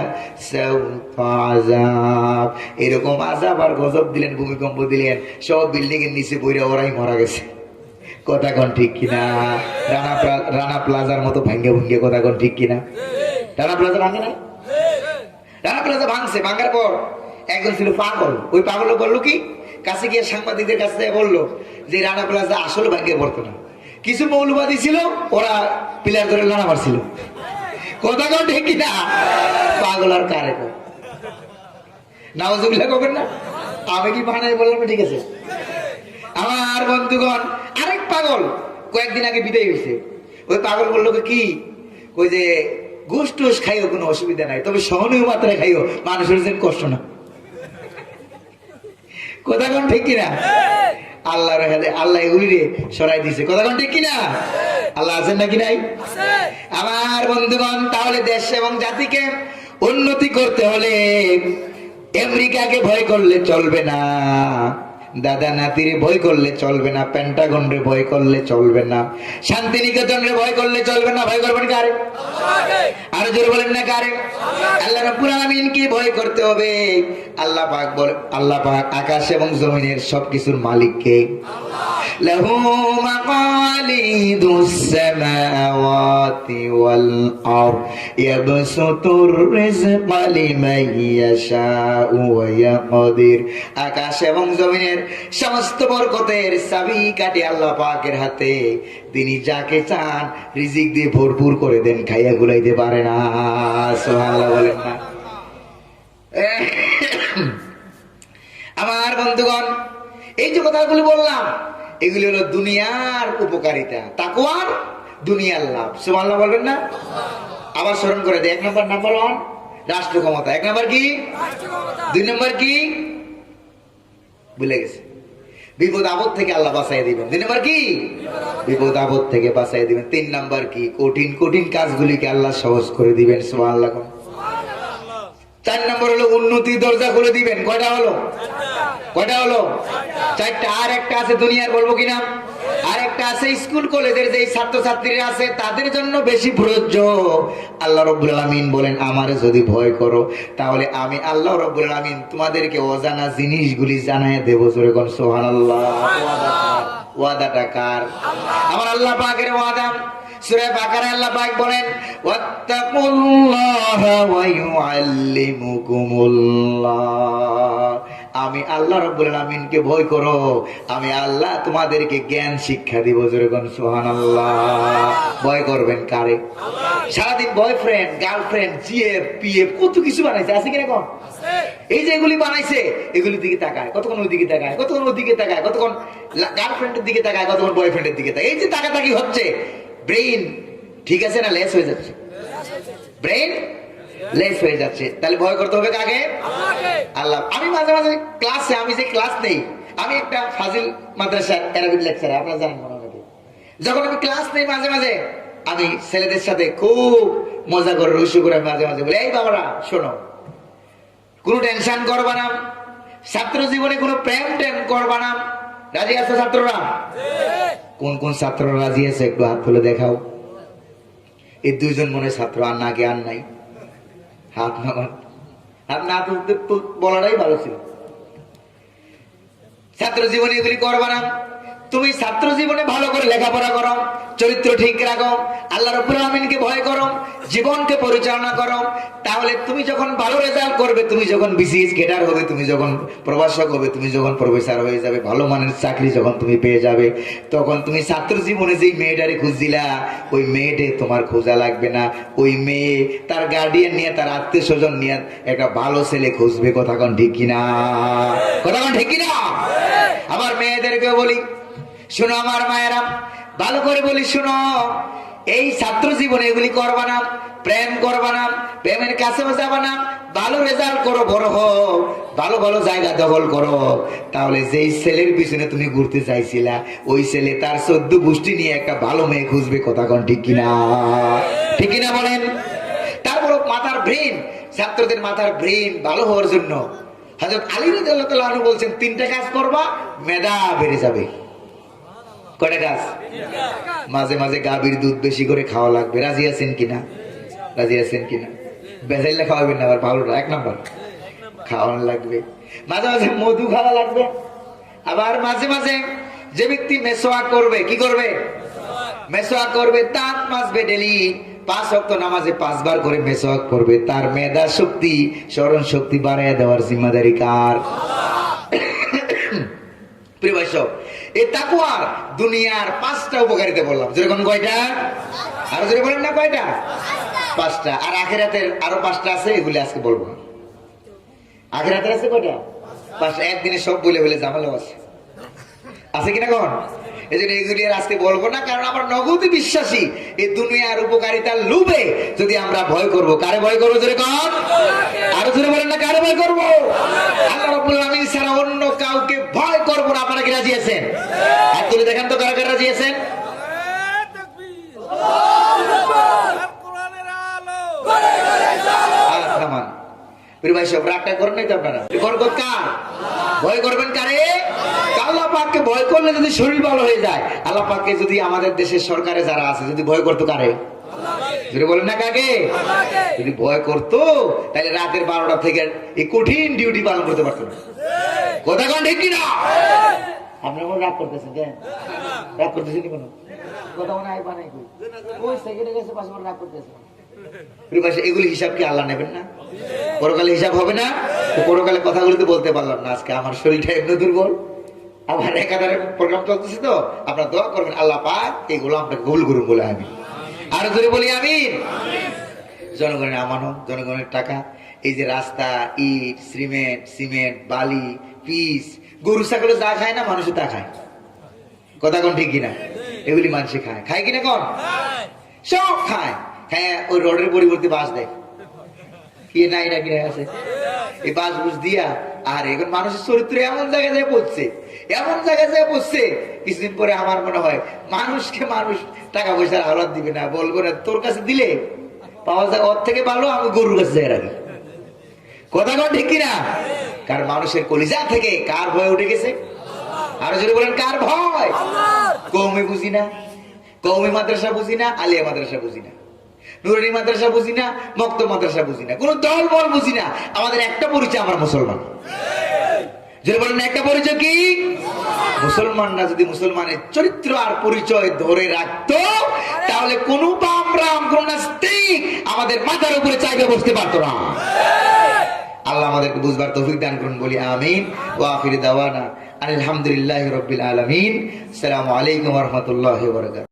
Speaker 1: সাওতা আযাব। এরকম আযাব আর গজব দিলেন, ভূমিকম্প দিলেন, সব বিল্ডিং এর নিচে পড়ে ওরাই মারা গেছে। কথা কোন ঠিক কিনা? রানা প্লাজার মতো ভাঙ্গে ভুঙ্গে, কথা কোন ঠিক কিনা? রানা প্লাজা ভাঙে নাই? রানা প্লাজা ভাঙছে, ভাঙার পর একজন ছিল পাগল। ওই পাগল বললো কি, কাছে গিয়ে সাংবাদিকদের কাছে বললো যে রানা প্লাজা আসলে ভাঙ্গে পড়তো না, কিছু মৌলবাদী ছিল, ওরা পিলার ধরে রানা মারছিল। কথা কোন ঠিক কিনা? পাগল আর কারে কয়? নাউজুবিল্লাহ করবেন না? আমি কি বানাই বললাম? ঠিক আছে। আমার বন্ধুগণ, আরেক পাগল কয়েকদিন আগে বিদায় হয়েছে। ওই পাগল বললো কি, ওই যে ঘুষ টুস খাইও কোনো অসুবিধা নাই, তবে সহনীয় মাত্রায় খাইও, মানুষের যেন কষ্ট না। কথা কোন ঠিক কিনা? আল্লাহ আল্লাহ এগুলি রে সরাই দিছে। কথা কোন ঠিক কিনা? আল্লাহ আছেন নাকি নাই? আমার বন্ধুগণ, তাহলে দেশ এবং জাতিকে উন্নতি করতে হলে আমেরিকাকে ভয় করলে চলবে না, দাদা নাতিরে ভয় করলে চলবে না, পেন্টাগন রে ভয় করলে চলবে না, শান্তিনিকেতন রে ভয় করলে চলবে না। ভয় করবেন কারে? আরো জোরে বলেন না কারে? আল্লাহ রাব্বুল আলামিনকে ভয় করতে হবে। আল্লাহ পাক বলে, আল্লাহ পাক আকাশ এবং জমিনের সবকিছুর মালিক কে? লাহু মাকালিদুস সামাওয়াতি ওয়াল আরদ ইয়াবসুতুর রিজকা লিমান ইয়াশাউ ওয়া ইয়াকদির। আকাশ এবং জমিনের সমস্ত বরকতের চাবিকাঠি আল্লাহ পাকের হাতে। তিনি যাকে চান রিজিক দিয়ে ভরপুর করে দেন, খাইয়া গুলাইতে পারে না। সুবহানাল্লাহ বলেন না? আমার বন্ধুগণ, এই যে কথাগুলো বললাম, এগুলি হলো দুনিয়ার উপকারিতা, তাকওয়ার দুনিয়ার লাভ। সুবহানাল্লাহ বলবেন না? আবার স্মরণ করে দেয়। এক নম্বর, নাম্বার 1 রাষ্ট্র ক্ষমতা। এক নম্বর কি? 2 নম্বর কি? ভুলে গেছে। বিপদ আপদ থেকে আল্লাহ বাঁচাই দিবেন। 2 নম্বর কি? বিপদ আপদ থেকে বাঁচাই দিবেন। 3 নম্বর কি? কঠিন কঠিন কাজগুলিকে আল্লাহ সহজ করে দিবেন। সুবহানাল্লাহ। 4 নম্বর হলো উন্নতির দরজা খুলে দিবেন। কয়টা হলো? কয়টা হলো? 4টা। আর একটা আছে দুনিয়ার, বলবো কিনা? আর একটা আছে স্কুল কলেজের যে ছাত্রছাত্রীরা আছে, তাদের জন্য বেশি প্রযোজ্য। আল্লাহ রাব্বুল আলামিন বলেন, আমারে যদি ভয় করো তাহলে আমি আল্লাহ রাব্বুল আলামিন তোমাদেরকে অজানা জিনিসগুলি জানাইয়া দেব। জোরে কোন সুবহানাল্লাহ। ওয়াদাটা কার? আমার আল্লাহ পাকের ওয়াদা। সূরা বাকারায় আল্লাহ পাক বলেন, ওয়াত্তাকুল্লাহা ওয়া ইউআল্লিমুকুমুল্লাহ। আমি আল্লাহ রাব্বুল আলামিনকে ভয় করো, আমি আল্লাহ তোমাদেরকে জ্ঞান শিক্ষা দিব। জোরে কোন সুবহানাল্লাহ। ভয় করবেন কারে? সারাদিন বয়ফ্রেন্ড, গার্লফ্রেন্ড, জিএফ, পিএফ কত কিছু বানাইছে, আছে কিনা কোন? এই যে এগুলি বানাইছে, এগুলির দিকে তাকায়, কতক্ষণ ওই দিকে তাকায়, কতক্ষণ ওই দিকে তাকায়, কতক্ষণ গার্লফ্রেন্ডের দিকে তাকায়, কতক্ষণ বয়ফ্রেন্ডের দিকে তাকায়। এই যে তাকাতাকি হচ্ছে, ব্রেইন ঠিক আছে না লেস হয়ে যাচ্ছে? ব্রেইন লেস হয়ে যাচ্ছে। তাহলে ভয় করতে হবে কাকে? আল্লাহ। আমি মাঝে মাঝে ক্লাসে, আমি যে ক্লাস নেই, আমি একটা ফাজিল মাদ্রাসার অ্যারাবিক লেকচারার, আপনারা জানেন মনে হয়। যখন আমি ক্লাস নেই মাঝে মাঝে, আমি ছেলেদের সাথে খুব মজা করে রসু করে মাঝে মাঝে বলি, এই বাবারা শোনো, কোনো টেনশন করবা না, ছাত্র জীবনে কোনো প্রেম টেম করবা না। রাজি আছে ছাত্ররা? কোন কোন ছাত্ররা রাজি আছে একটু হাত তুলে দেখাও। এই 2 জন মনে ছাত্র, আর নাকি আর নাই? হাত নামান। হাত না তুলতে বলাটাই ভালো ছিল। ছাত্র জীবনে এগুলি করবা না। তুমি ছাত্র জীবনে ভালো করে লেখাপড়া করো, চরিত্র ঠিক রাখো, আল্লাহ রাব্বুল আমিনকে ভয় করো, জীবনকে পরিচালনা করো, তাহলে তুমি যখন ভালো রেজাল্ট করবে, তুমি যখন বিসিএস ক্যাডার হবে, তুমি যখন প্রভাষক হবে, তুমি যখন প্রফেসর হয়ে যাবে, ভালো মানের চাকরি যখন তুমি পেয়ে যাবে, তখন তুমি ছাত্র জীবনে যেই মেয়েটারে খুঁজছিলা ওই মেয়েটে তোমার খোঁজা লাগবে না। ওই মেয়ে তার গার্ডিয়ান নিয়ে, তার আত্মীয় স্বজন নিয়ে একটা ভালো ছেলে খুঁজবে। কথা কোন ঠিক কিনা? কথা কোন ঠিক কিনা? আমার মেয়েদেরকে বলি, শোনো আমার মায়েরা, ভালো করে বলি শোনো, এই ছাত্র জীবনে এগুলি করবা না, প্রেম করবা না, প্রেমের কাছে যাবা না, ভালো রেজাল্ট করো, বড় হও, ভালো ভালো জায়গা দখল করো, তাহলে যেই ছেলের পিছনে তুমি ঘুরতে চাইছিলা ওই ছেলে তার 14 গোষ্ঠী নিয়ে একটা ভালো মেয়ে খুঁজবে। কথা কোন ঠিক কিনা? ঠিক কিনা বলেন? তারপর মাথার ব্রেন, ছাত্রদের মাথার ব্রেন ভালো হওয়ার জন্য হযরত আলী রাদিয়াল্লাহু তাআলা আনহু বলছেন 3টা কাজ করবা, মেধা বেড়ে যাবে। কয়টা কাজ? মাঝে মাঝে গাভীর দুধ বেশি করে খাওয়া লাগবে। রাজি আছেন কিনা? রাজি আছেন কিনা? বেজাইলে খাওয়াবেন না, আবার ভালোটা 1 নাম্বার খাওয়ানো লাগবে। মাঝে মাঝে মধু খাওয়া লাগবে। আবার মাঝে মাঝে যে ব্যক্তি মেসওয়াক করবে, কি করবে? মেসওয়াক করবে, দাঁত মাজবে ডেলি, 5 ওয়াক্ত নামাজে 5 বার করে মেসওয়াক করবে। তার মেধা শক্তি, স্মরণ শক্তি বাড়ায় দেওয়ার জিম্মাদারি কার? প্রিয় ভাই সব, এই তাকওয়ার দুনিয়ার 5টা উপকারিতা বললাম। যেরকম কয়টা? আরো জোরে বলেন না, কয়টা? 5টা। আর আখিরাতের আরো 5টা আছে, এগুলি আজকে বলবো। আখিরাতের আছে কয়টা? 5টা। একদিনে সব বলে বলে ঝামেলাও আছে, আছে কিনা কোন? এই জন্য এগুলি আর আজকে বলবো না, কারণ আমার নগদে বিশ্বাসী এই দুনিয়ার উপকারিতার লোভে যদি আমরা ভয় করব, কারে ভয় করবো? জোরে কোন? আরো জোরে বলেন না, কারে ভয় করবো? আল্লাহ রাব্বুল আমিন ছাড়া অন্য কাউকে ভয় করবো না। আপনারা কি রাজি আছেন? হাত তুলে দেখান তো, কারা কারা রাজি আছেন? থামান প্রিয় ভাই সব, রাগটা করেন নাই তো আপনারা? বরকত কার? ভয় করবেন কারে? আল্লাহ পাককে ভয় করলে যদি শরীর ভালো হয়ে যায়, আল্লাহ পাককে যদি আমাদের দেশের সরকারে যারা আছে যদি ভয় করতো কারে? যদি বলেন না কাকে? যদি ভয় করতো তাহলে রাতের 12টা থেকে এই কঠিন ডিউটি পালন করতে পারতো না। কথা কোন ঠিক কিনা? আপনার মনে রাগ করতেছেন কেন? রাগ করতেছেন কোনো কথা মনে হয় বানাই কই ওই সেকেন্ডে গেছে পাশে রাগ করতেছে। এগুলি হিসাব কি আল্লাহ নেবেন না? পরকালে হিসাব হবে না? পরকালে কথাগুলো তো বলতে পারলাম না, আজকে আমার শরীরটা এমনি দুর্বল, আমার একাধারে প্রোগ্রাম চলতেছে, তো আপনারা দোয়া করবেন আল্লাহ পাক এগুলো আপনাকে কবুল করুন বলে আমি আরো জোরে বলি আমিন। জনগণের আমানত, জনগণের টাকা, এই যে রাস্তা, ইট, সিমেন্ট, বালি, পিচ, গরু ছাগলে যা খায় না মানুষে তা খায়। কথা কোন ঠিক কিনা? এগুলি মানুষে খায়, খায় কিনা কোন? সব খায়। হ্যাঁ, ওই রোডের পরিবর্তে বাস দেয়, কি নাই না কিনে আছে এই বাস বুঝ দিয়া। আর এখন মানুষের চরিত্র এমন জায়গায় যায় পড়ছে, এমন জায়গায় যায় পড়ছে, কিছুদিন পরে আমার মনে হয় মানুষকে মানুষ টাকা পয়সার হাওলাত দিবে না, বলবো না তোর কাছে দিলে পাওয়া যায়, ওর থেকে ভালো আমি গরুর কাছে যাই রাখি। কথা কোন ঠিক কিনা? কারণ মানুষের কলিজা থেকে কার ভয় উঠে গেছে? আরো যদি বলেন কার ভয়? কওমি বুঝি না, কওমি মাদ্রাসা বুঝি না, আলিয়া মাদ্রাসা বুঝি না, নুরানি মাদ্রাসা বুঝি না, মক্তব মাদ্রাসা বুঝি না, কোন দল বল বুঝি না। আমাদের একটা পরিচয়, আমরা মুসলমান। যদি বলেন একটা পরিচয় কি? মুসলমানরা যদি মুসলমানের চরিত্র আর পরিচয় ধরে রাখতো, তাহলে কোন বামরাম, কোন নাস্তিক আমাদের মাথার উপরে চাইবে বসতে পারতো না। আল্লাহ আমাদেরকে বুঝবার তৌফিক দান করুন, বলি আমিন। ওয়া আখির দাওয়ানা আলহামদুলিল্লাহি রাব্বিল আলামিন। আসসালামু আলাইকুম ওয়া রাহমাতুল্লাহি ওয়া বারাকাতুহু।